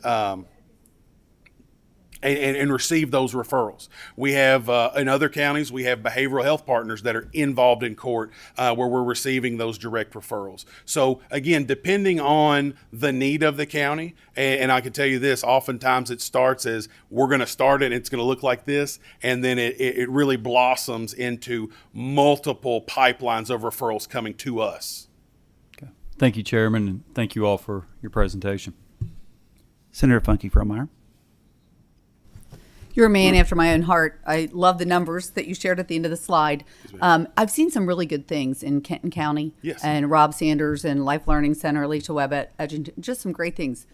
receive those referrals. We have, in other counties, we have behavioral health partners that are involved in court where we're receiving those direct referrals. So again, depending on the need of the county, and I can tell you this, oftentimes it starts as we're going to start it and it's going to look like this, and then it really blossoms into multiple pipelines of referrals coming to us. Okay. Thank you, Chairman, and thank you all for your presentation. Senator Funky Fromeyer. You're a man after my own heart. I love the numbers that you shared at the end of the slide. I've seen some really good things in Kenton County. Yes. And Rob Sanders and Life Learning Center, Alicia Webb, just some great things.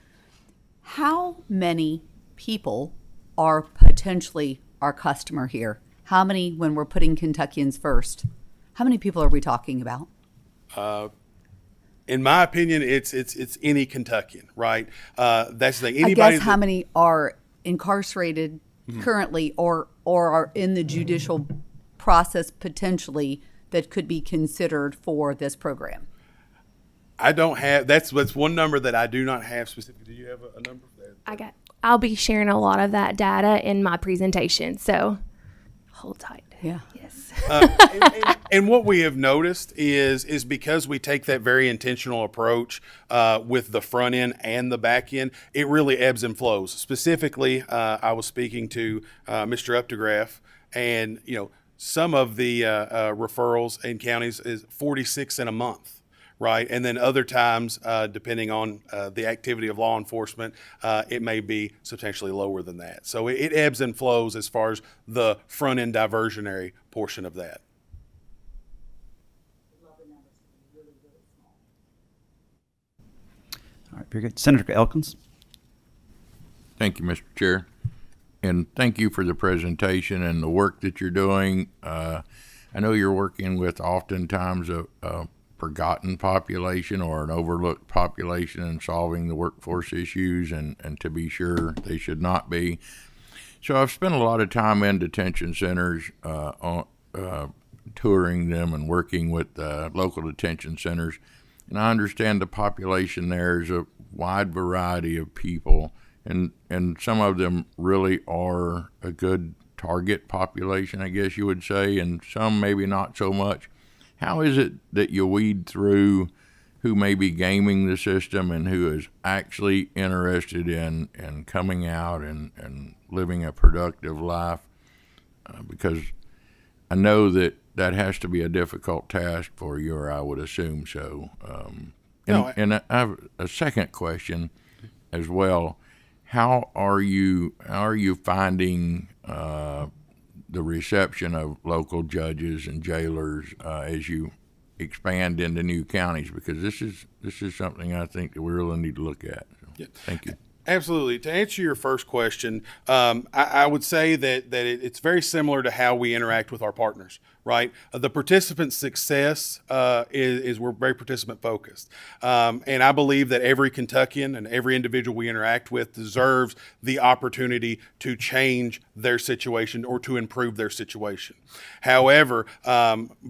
How many people are potentially our customer here? How many, when we're putting Kentuckians first, how many people are we talking about? In my opinion, it's any Kentuckian, right? That's the thing. I Anybody guess how many are incarcerated currently or are in the judicial process potentially that could be considered for this program? I don't have, that's one number that I do not have specific. Do you have a number for that? I'll be sharing a lot of that data in my presentation, so hold tight. Yeah. Yes. And what we have noticed is because we take that very intentional approach with the front end and the back end, it really ebbs and flows. Specifically, I was speaking to Mr. Updegraff, and some of the referrals in counties is 46 in a month. Right. And then other times, depending on the activity of law enforcement, it may be substantially lower than that. So it ebbs and flows as far as the front end diversionary portion of that. All right, very good. Senator Elkins. Thank you, Mr. Chair. And thank you for the presentation and the work that you're doing. I know you're working with oftentimes a forgotten population or an overlooked population and solving the workforce issues, and to be sure they should not be. So I've spent a lot of time in detention centers, touring them and working with local detention centers, and I understand the population there is a wide variety of people, and some of them really are a good target population, I guess you would say, and some maybe not so much. How is it that you weed through who may be gaming the system and who is actually interested in coming out and living a productive life? Because I know that has to be a difficult task for you, or I would assume so. And I have a second question as well. How are you finding the reception of local judges and jailers as you expand into new counties? Because this is something I think that we really need to look at. So, Yeah. Thank you. Absolutely. To answer your first question, I would say that it's very similar to how we interact with our partners, right? The participant success is we're very participant focused. And I believe that every Kentuckian and every individual we interact with deserves the opportunity to change their situation or to improve their situation. However,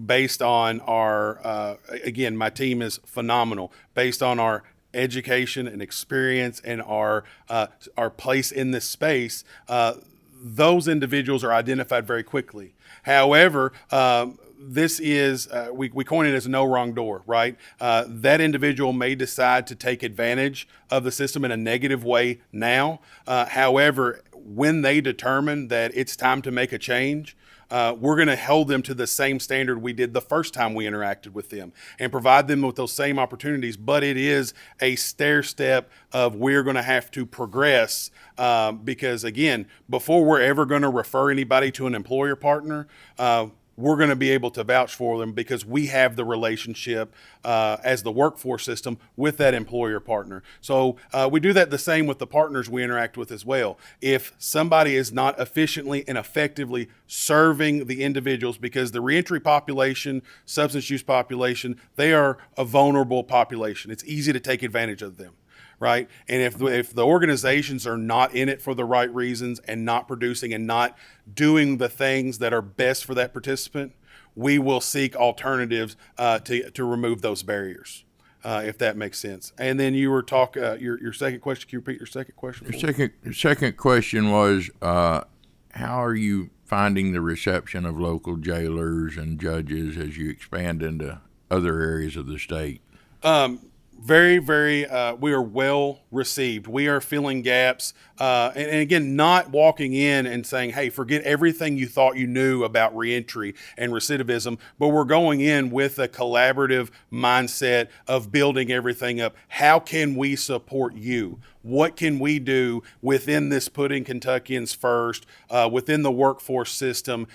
based on our, again, my team is phenomenal, based on our education and experience and our place in this space, those individuals are identified very quickly. However, this is, we coin it as no wrong door, right? That individual may decide to take advantage of the system in a negative way now. However, when they determine that it's time to make a change, we're going to hold them to the same standard we did the first time we interacted with them and provide them with those same opportunities. But it is a stair step of we're going to have to progress because, again, before we're ever going to refer anybody to an employer partner, we're going to be able to vouch for them because we have the relationship as the workforce system with that employer partner. So we do that the same with the partners we interact with as well. If somebody is not efficiently and effectively serving the individuals, because the reentry population, substance use population, they are a vulnerable population. It's easy to take advantage of them. Right. And if the organizations are not in it for the right reasons and not producing and not doing the things that are best for that participant, we will seek alternatives to remove those barriers, if that makes sense. And then you were talking, your second question, can you repeat your second question? Your second question was, how are you finding the reception of local jailers and judges as you expand into other areas of the state? Very, very, we are well received. We are filling gaps. And again, not walking in and saying, hey, forget everything you thought you knew about reentry and recidivism, but we're going in with a collaborative mindset of building everything up. How can we support you? What can we do within this Putting Kentuckians First, within the workforce system,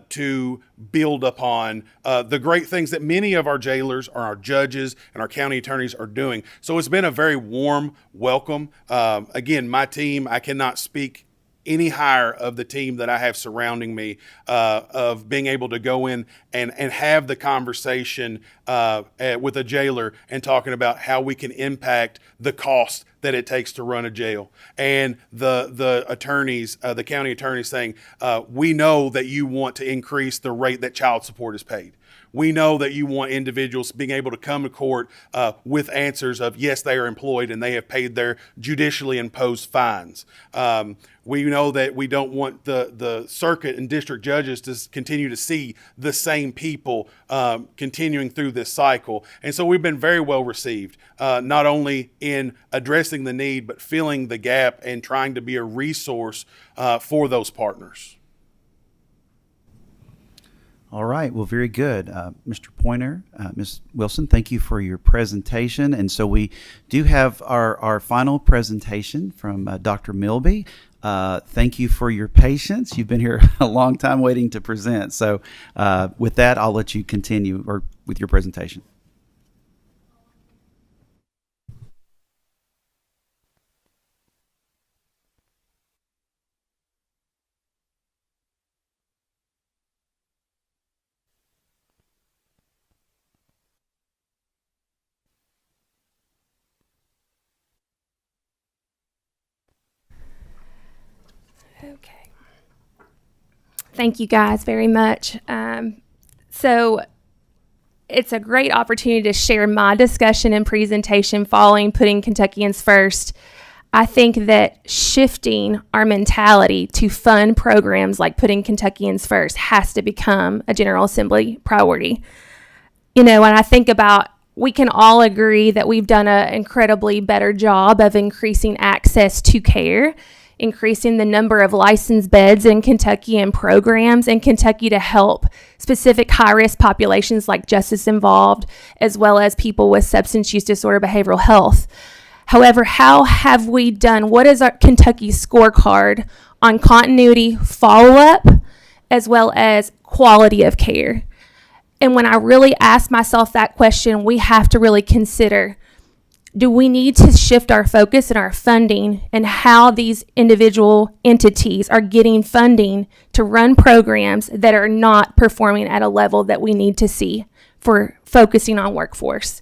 to build upon the great things that many of our jailers or our judges and our county attorneys are doing? So it's been a very warm welcome. Again, my team, I cannot speak any higher of the team that I have surrounding me, of being able to go in and have the conversation with a jailer and talking about how we can impact the cost that it takes to run a jail. And the attorneys, the county attorneys saying, we know that you want to increase the rate that child support is paid. We know that you want individuals being able to come to court with answers of, yes, they are employed and they have paid their judicially imposed fines. We know that we don't want the circuit and district judges to continue to see the same people continuing through this cycle. And so we've been very well received, not only in addressing the need, but filling the gap and trying to be a resource for those partners. All right. Well, very good. Mr. Pointer, Ms. Wilson, thank you for your presentation. And so we do have our final presentation from Dr. Milby. Thank you for your patience. You've been here a long time waiting to present. So with that, I'll let you continue with your presentation. Okay. Thank you guys very much. So it's a great opportunity to share my discussion and presentation following Putting Kentuckians First. I think that shifting our mentality to fund programs like Putting Kentuckians First has to become a General Assembly priority. You know, when I think about, we can all agree that we've done an incredibly better job of increasing access to care, increasing the number of licensed beds in Kentucky and programs in Kentucky to help specific high-risk populations like justice involved, as well as people with substance use disorder, behavioral health. However, how have we done? What is our Kentucky scorecard on continuity, follow-up, as well as quality of care? And when I really ask myself that question, we have to really consider, do we need to shift our focus and our funding and how these individual entities are getting funding to run programs that are not performing at a level that we need to see for focusing on workforce?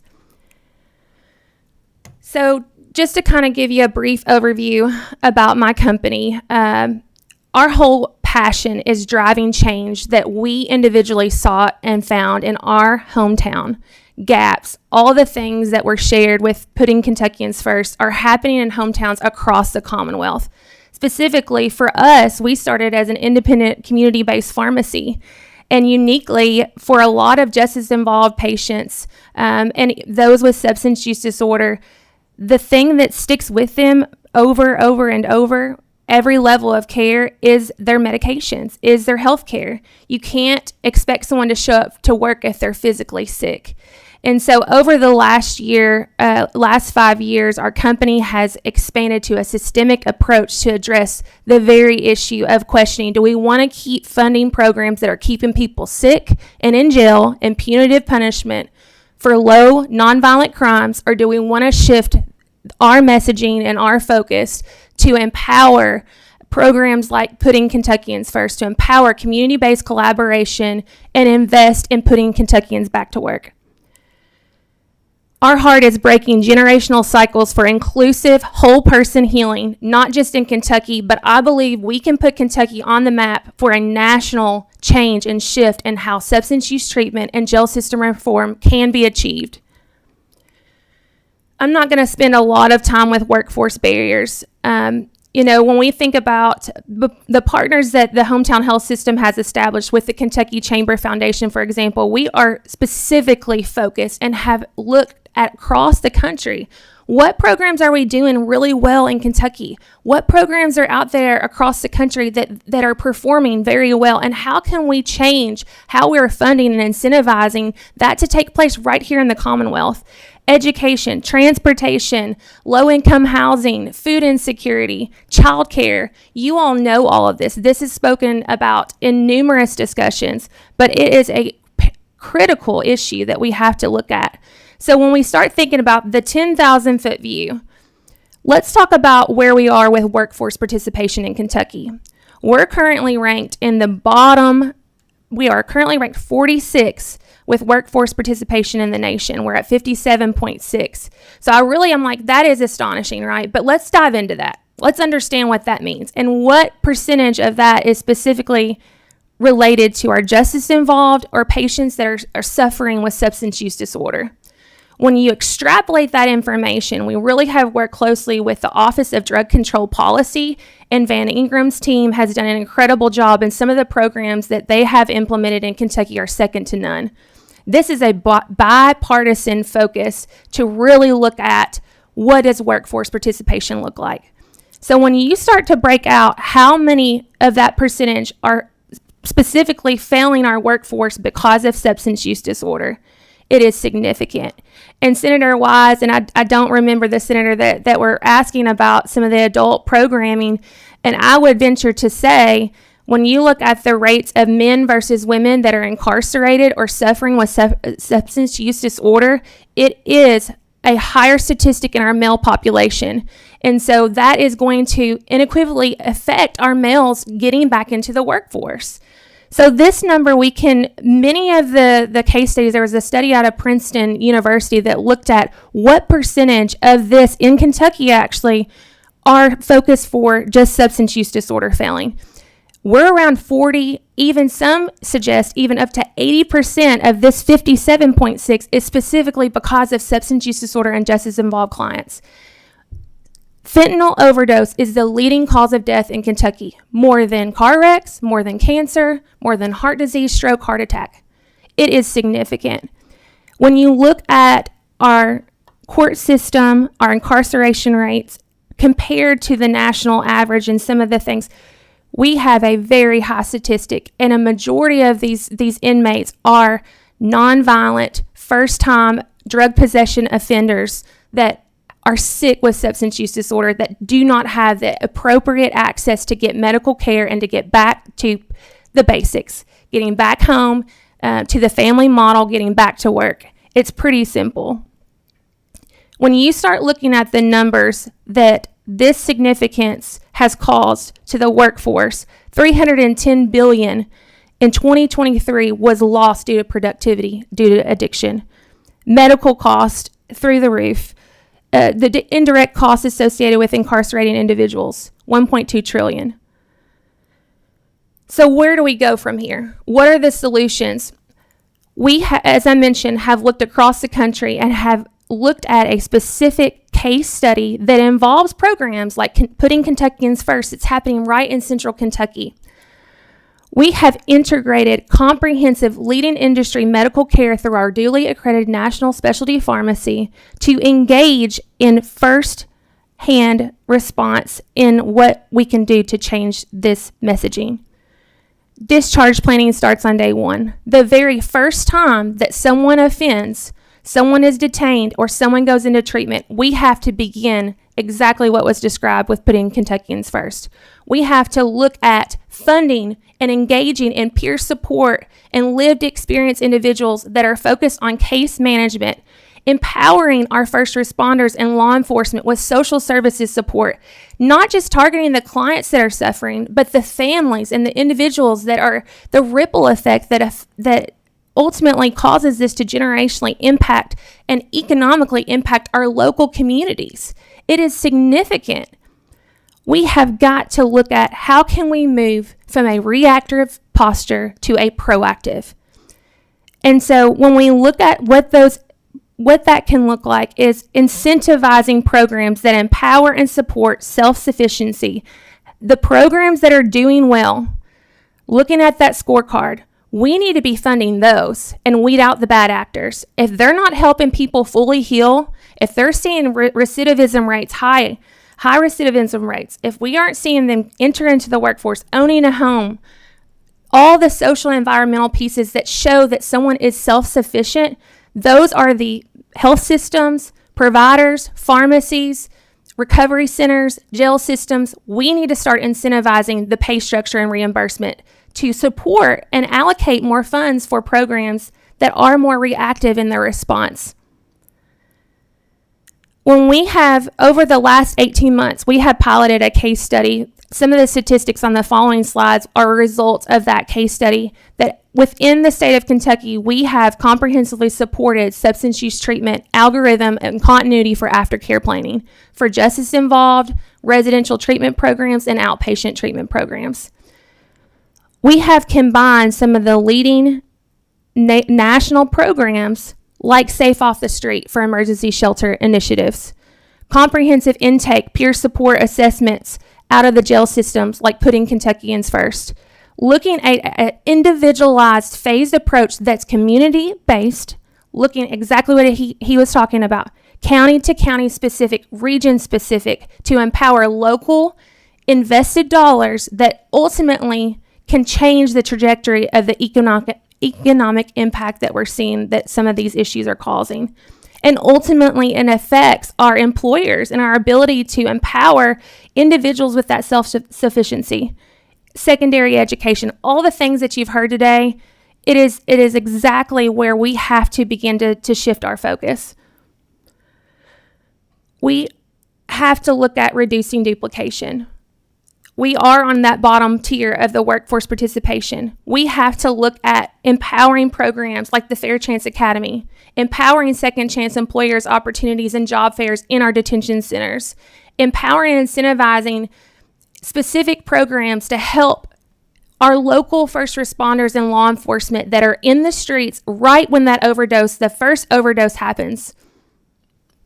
So just to kind of give you a brief overview about my company, our whole passion is driving change that we individually sought and found in our hometown. Gaps, all the things that were shared with Putting Kentuckians First are happening in hometowns across the Commonwealth. Specifically for us, we started as an independent community-based pharmacy. And uniquely for a lot of justice-involved patients and those with substance use disorder, the thing that sticks with them over and over, every level of care, is their medications, is their health care. You can't expect someone to show up to work if they're physically sick. And so over the last 5 years, our company has expanded to a systemic approach to address the very issue of questioning, do we want to keep funding programs that are keeping people sick and in jail and punitive punishment for low nonviolent crimes, or do we want to shift our messaging and our focus to empower programs like Putting Kentuckians First, to empower community-based collaboration and invest in putting Kentuckians back to work? Our heart is breaking generational cycles for inclusive, whole person healing, not just in Kentucky, but I believe we can put Kentucky on the map for a national change and shift in how substance use treatment and jail system reform can be achieved. I'm not going to spend a lot of time with workforce barriers. When we think about the partners that the Hometown Health System has established with the Kentucky Chamber Foundation, for example, we are specifically focused and have looked at across the country. What programs are we doing really well in Kentucky? What programs are out there across the country that are performing very well? And how can we change how we're funding and incentivizing that to take place right here in the Commonwealth? Education, transportation, low-income housing, food insecurity, childcare. You all know all of this. This is spoken about in numerous discussions, but it is a critical issue that we have to look at. So when we start thinking about the 10,000-foot view, let's talk about where we are with workforce participation in Kentucky. We're currently ranked in the bottom. We are currently ranked 46 with workforce participation in the nation. We're at 57.6. So I'm like, that is astonishing, right? But let's dive into that. Let's understand what that means and what percentage of that is specifically related to our justice involved or patients that are suffering with substance use disorder. When you extrapolate that information, we really have worked closely with the Office of Drug Control Policy, and Van Ingram's team has done an incredible job, and some of the programs that they have implemented in Kentucky are second to none. This is a bipartisan focus to really look at what does workforce participation look like. So when you start to break out how many of that percentage are specifically failing our workforce because of substance use disorder, it is significant. And Senator Wise, and I don't remember the senator that were asking about some of the adult programming, and I would venture to say, when you look at the rates of men versus women that are incarcerated or suffering with substance use disorder, it is a higher statistic in our male population. And so that is going to unequivocally affect our males getting back into the workforce. So this number, many of the case studies, there was a study out of Princeton University that looked at what percentage of this in Kentucky actually are focused for just substance use disorder failing. We're around 40, even some suggest even up to 80% of this 57.6 is specifically because of substance use disorder and justice involved clients. Fentanyl overdose is the leading cause of death in Kentucky, more than car wrecks, more than cancer, more than heart disease, stroke, heart attack. It is significant. When you look at our court system, our incarceration rates, compared to the national average and some of the things, we have a very high statistic, and a majority of these inmates are nonviolent, first-time drug possession offenders that are sick with substance use disorder, that do not have the appropriate access to get medical care and to get back to the basics, getting back home to the family model, getting back to work. It's pretty simple. When you start looking at the numbers that this significance has caused to the workforce, $310 billion in 2023 was lost due to productivity, due to addiction. Medical costs through the roof. The indirect costs associated with incarcerating individuals, $1.2 trillion. So where do we go from here? What are the solutions? We, as I mentioned, have looked across the country and have looked at a specific case study that involves programs like Putting Kentuckians First. It's happening right in central Kentucky. We have integrated comprehensive leading industry medical care through our duly accredited national specialty pharmacy to engage in first-hand response in what we can do to change this messaging. Discharge planning starts on day one. The very first time that someone offends, someone is detained or someone goes into treatment, we have to begin exactly what was described with putting Kentuckians first. We have to look at funding and engaging in peer support and lived experience individuals that are focused on case management, empowering our first responders and law enforcement with social services support, not just targeting the clients that are suffering, but the families and the individuals that are the ripple effect that ultimately causes this to generationally impact and economically impact our local communities. It is significant. We have got to look at how can we move from a reactive posture to a proactive. And so when we look at what that can look like is incentivizing programs that empower and support self-sufficiency. The programs that are doing well, looking at that scorecard, we need to be funding those and weed out the bad actors. If they're not helping people fully heal, if they're seeing recidivism rates high recidivism rates, if we aren't seeing them enter into the workforce, owning a home, all the social and environmental pieces that show that someone is self-sufficient, those are the health systems, providers, pharmacies, recovery centers, jail systems. We need to start incentivizing the pay structure and reimbursement to support and allocate more funds for programs that are more reactive in their response. When we have, over the last 18 months, we have piloted a case study. Some of the statistics on the following slides are a result of that case study, that within the state of Kentucky, we have comprehensively supported substance use treatment, algorithm, and continuity for aftercare planning for justice involved, residential treatment programs, and outpatient treatment programs. We have combined some of the leading national programs like Safe Off the Street for emergency shelter initiatives, comprehensive intake, peer support assessments out of the jail systems like putting Kentuckians first, looking at an individualized phased approach that's community-based, looking exactly what he was talking about, county to county specific, region specific, to empower local invested dollars that ultimately can change the trajectory of the economic impact that we're seeing that some of these issues are causing. And ultimately, it affects our employers and our ability to empower individuals with that self-sufficiency. Secondary education, all the things that you've heard today, it is exactly where we have to begin to shift our focus. We have to look at reducing duplication. We are on that bottom tier of the workforce participation. We have to look at empowering programs like the Fair Chance Academy, empowering second chance employers' opportunities and job fairs in our detention centers, empowering and incentivizing specific programs to help our local first responders and law enforcement that are in the streets right when the first overdose happens.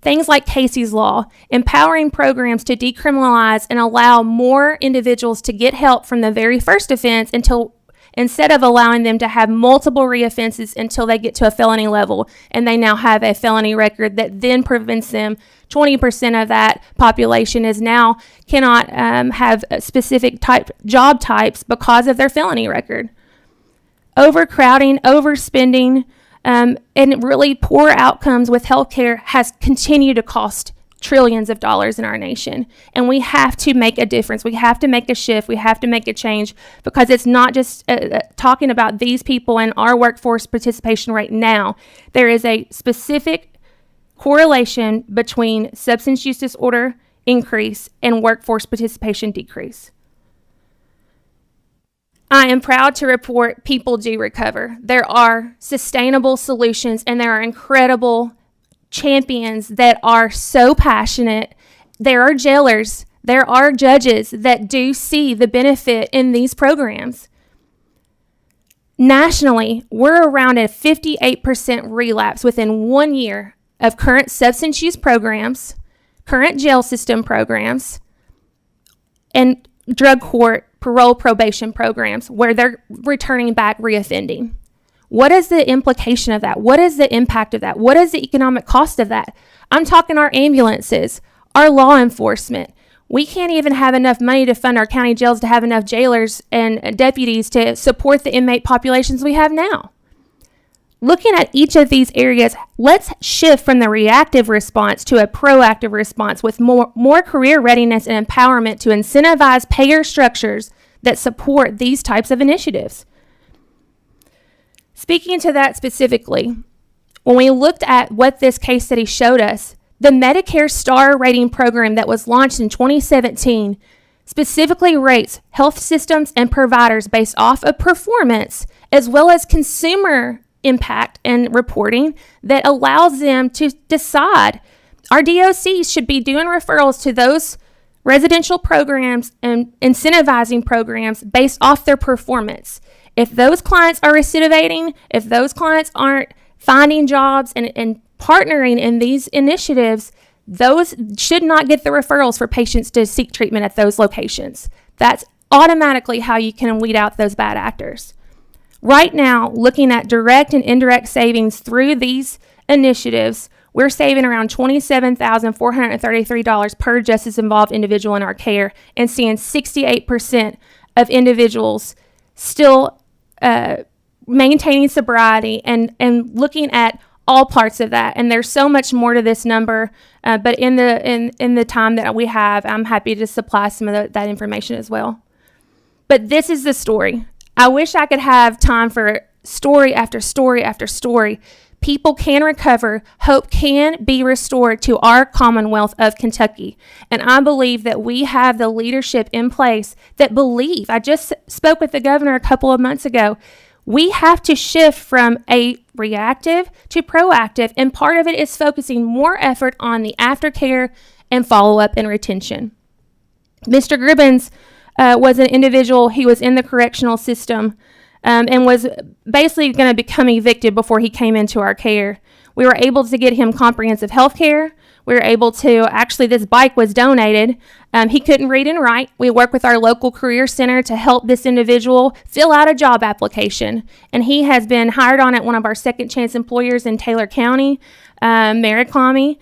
Things like Casey's Law, empowering programs to decriminalize and allow more individuals to get help from the very first offense instead of allowing them to have multiple reoffenses until they get to a felony level and they now have a felony record that then prevents them. 20% of that population cannot have specific job types because of their felony record. Overcrowding, overspending, and really poor outcomes with healthcare has continued to cost trillions of dollars in our nation. And we have to make a difference. We have to make a shift. We have to make a change, because it's not just talking about these people and our workforce participation right now. There is a specific correlation between substance use disorder increase and workforce participation decrease. I am proud to report people do recover. There are sustainable solutions, and there are incredible champions that are so passionate. There are jailers, there are judges that do see the benefit in these programs. Nationally, we're around a 58% relapse within 1 year of current substance use programs, current jail system programs, and drug court parole probation programs where they're returning back reoffending. What is the implication of that? What is the impact of that? What is the economic cost of that? I'm talking our ambulances, our law enforcement. We can't even have enough money to fund our county jails to have enough jailers and deputies to support the inmate populations we have now. looking at each of these areas, let's shift from the reactive response to a proactive response with more career readiness and empowerment to incentivize payer structures that support these types of initiatives. Speaking to that specifically, when we looked at what this case study showed us, the Medicare Star Rating program that was launched in 2017 specifically rates health systems and providers based off of performance as well as consumer impact and reporting that allows them to decide. Our DOCs should be doing referrals to those residential programs and incentivizing programs based off their performance. If those clients are recidivating, if those clients aren't finding jobs and partnering in these initiatives, those should not get the referrals for patients to seek treatment at those locations. That's automatically how you can weed out those bad actors. Right now, looking at direct and indirect savings through these initiatives, we're saving around $27,433 per justice involved individual in our care and seeing 68% of individuals still maintaining sobriety and looking at all parts of that. And there's so much more to this number, but in the time that we have, I'm happy to supply some of that information as well. But this is the story. I wish I could have time for story after story after story. People can recover. Hope can be restored to our Commonwealth of Kentucky. And I believe that we have the leadership in place that believe. I just spoke with the governor a couple of months ago. We have to shift from a reactive to proactive, and part of it is focusing more effort on the aftercare and follow-up and retention. Mr. Gribbins was an individual. He was in the correctional system and was basically going to become evicted before he came into our care. We were able to get him comprehensive health care. We were able to, actually this bike was donated. He couldn't read and write. We worked with our local career center to help this individual fill out a job application. And he has been hired on at one of our second chance employers in Taylor County, Maricami,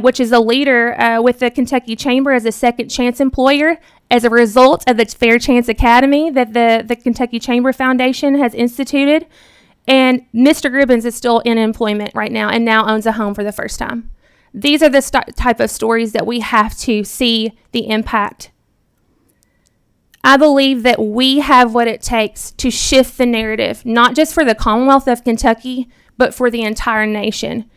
which is a leader with the Kentucky Chamber as a second chance employer as a result of the Fair Chance Academy that the Kentucky Chamber Foundation has instituted. And Mr. Gribbins is still in employment right now and now owns a home for the first time. These are the type of stories that we have to see the impact. I believe that we have what it takes to shift the narrative, not just for the Commonwealth of Kentucky, but for the entire nation.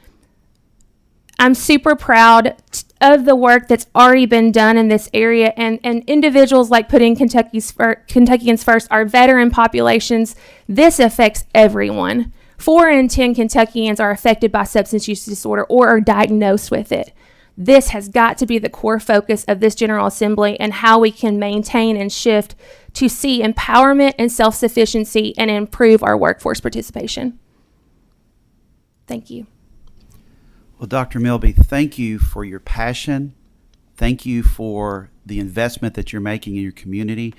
I'm super proud of the work that's already been done in this area, and individuals like putting Kentuckians First, our veteran populations. This affects everyone. 4 in 10 Kentuckians are affected by substance use disorder or are diagnosed with it. This has got to be the core focus of this General Assembly and how we can maintain and shift to see empowerment and self-sufficiency and improve our workforce participation. Thank you. Well, Dr. Milby, thank you for your passion. Thank you for the investment that you're making in your community.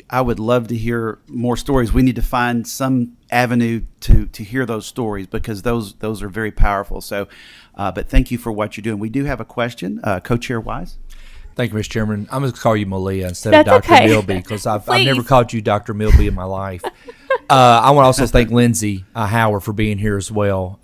I would love to hear more stories. We need to find some avenue to hear those stories because those are very powerful. So, but thank you for what you're doing. We do have a question, Co-Chair Wise. Thank you, Mr. Chairman. I'm going to call you Malia instead That's of Dr. okay. Milby because I've never called you Dr. Milby in my life. I want to also thank Lindsay Howard for being here as well.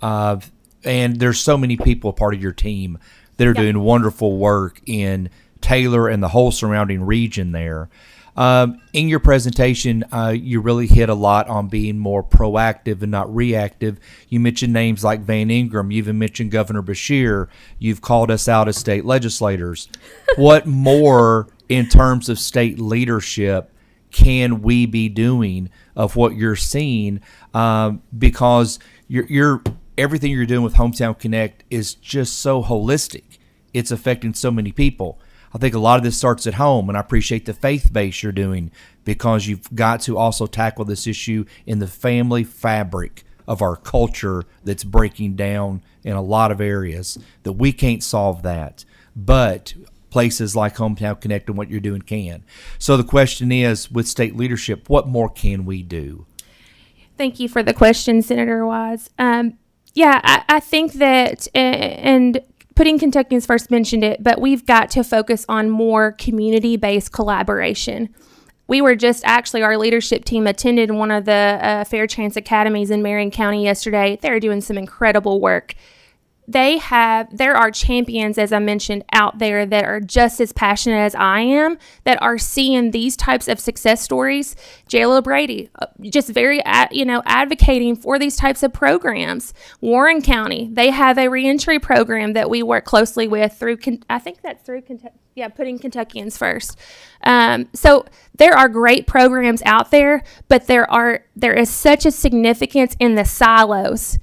And there's so many people part of your team that are doing wonderful work in Taylor and the whole surrounding region there. In your presentation, you really hit a lot on being more proactive and not reactive. You mentioned names like Van Ingram. You even mentioned Governor Beshear. You've called us out as state legislators. What more in terms of state leadership can we be doing of what you're seeing? Because you're everything you're doing with Hometown Connect is just so holistic. It's affecting so many people. I think a lot of this starts at home, and I appreciate the faith base you're doing because you've got to also tackle this issue in the family fabric of our culture that's breaking down in a lot of areas that we can't solve that. But places like Hometown Connect and what you're doing can. So the question is, with state leadership, what more can we do? Thank you for the question, Senator Wise. I think that, and Putting Kentuckians First mentioned it, but we've got to focus on more community-based collaboration. We were just actually, our leadership team attended one of the Fair Chance Academies in Marion County yesterday. They're doing some incredible work. There are champions, as I mentioned, out there that are just as passionate as I am, that are seeing these types of success stories. Jayla Brady, just very, advocating for these types of programs. Warren County, they have a reentry program that we work closely with through, I think that's through Kentucky. Yeah, putting Kentuckians first. So there are great programs out there, but there is such a significance in the silos.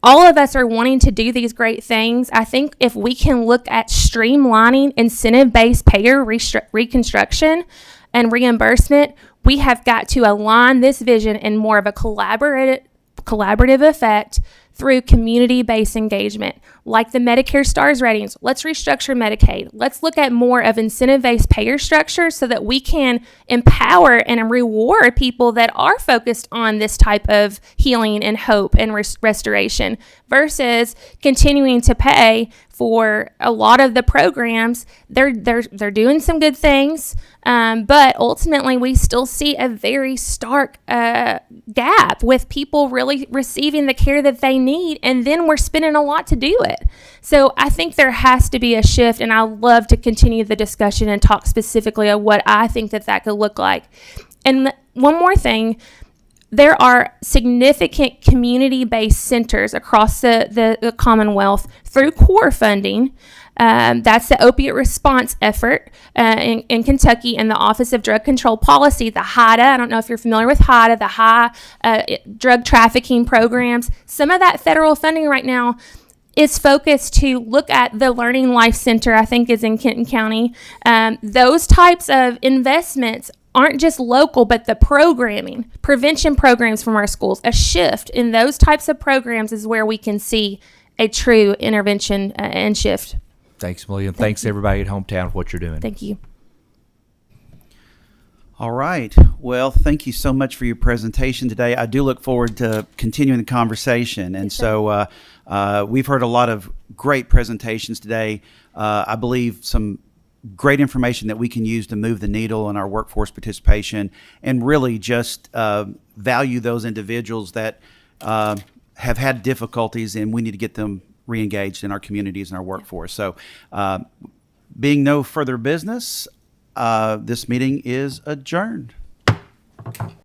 All of us are wanting to do these great things. I think if we can look at streamlining incentive-based payer reconstruction and reimbursement, we have got to align this vision in more of a collaborative effect through community-based engagement, like the Medicare Stars ratings. Let's restructure Medicaid. Let's look at more of incentive-based payer structure so that we can empower and reward people that are focused on this type of healing and hope and restoration versus continuing to pay for a lot of the programs. They're doing some good things, but ultimately we still see a very stark gap with people really receiving the care that they need, and then we're spending a lot to do it. So I think there has to be a shift, and I love to continue the discussion and talk specifically of what I think that could look like. And one more thing, there are significant community-based centers across the Commonwealth through core funding. That's the opiate response effort in Kentucky and the Office of Drug Control Policy, the HIDA. I don't know if you're familiar with HIDA, the high drug trafficking programs. Some of that federal funding right now is focused to look at the Learning Life Center, I think is in Kenton County. Those types of investments aren't just local, but the programming, prevention programs from our schools. A shift in those types of programs is where we can see a true intervention and shift. Thanks, William. Thanks, everybody at Hometown for what you're doing. Thank you. All right. Well, thank you so much for your presentation today. I do look forward to continuing the conversation. And so we've heard a lot of great presentations today. I believe some great information that we can use to move the needle in our workforce participation and really just value those individuals that have had difficulties, and we need to get them re-engaged in our communities and our workforce. So being no further business, this meeting is adjourned.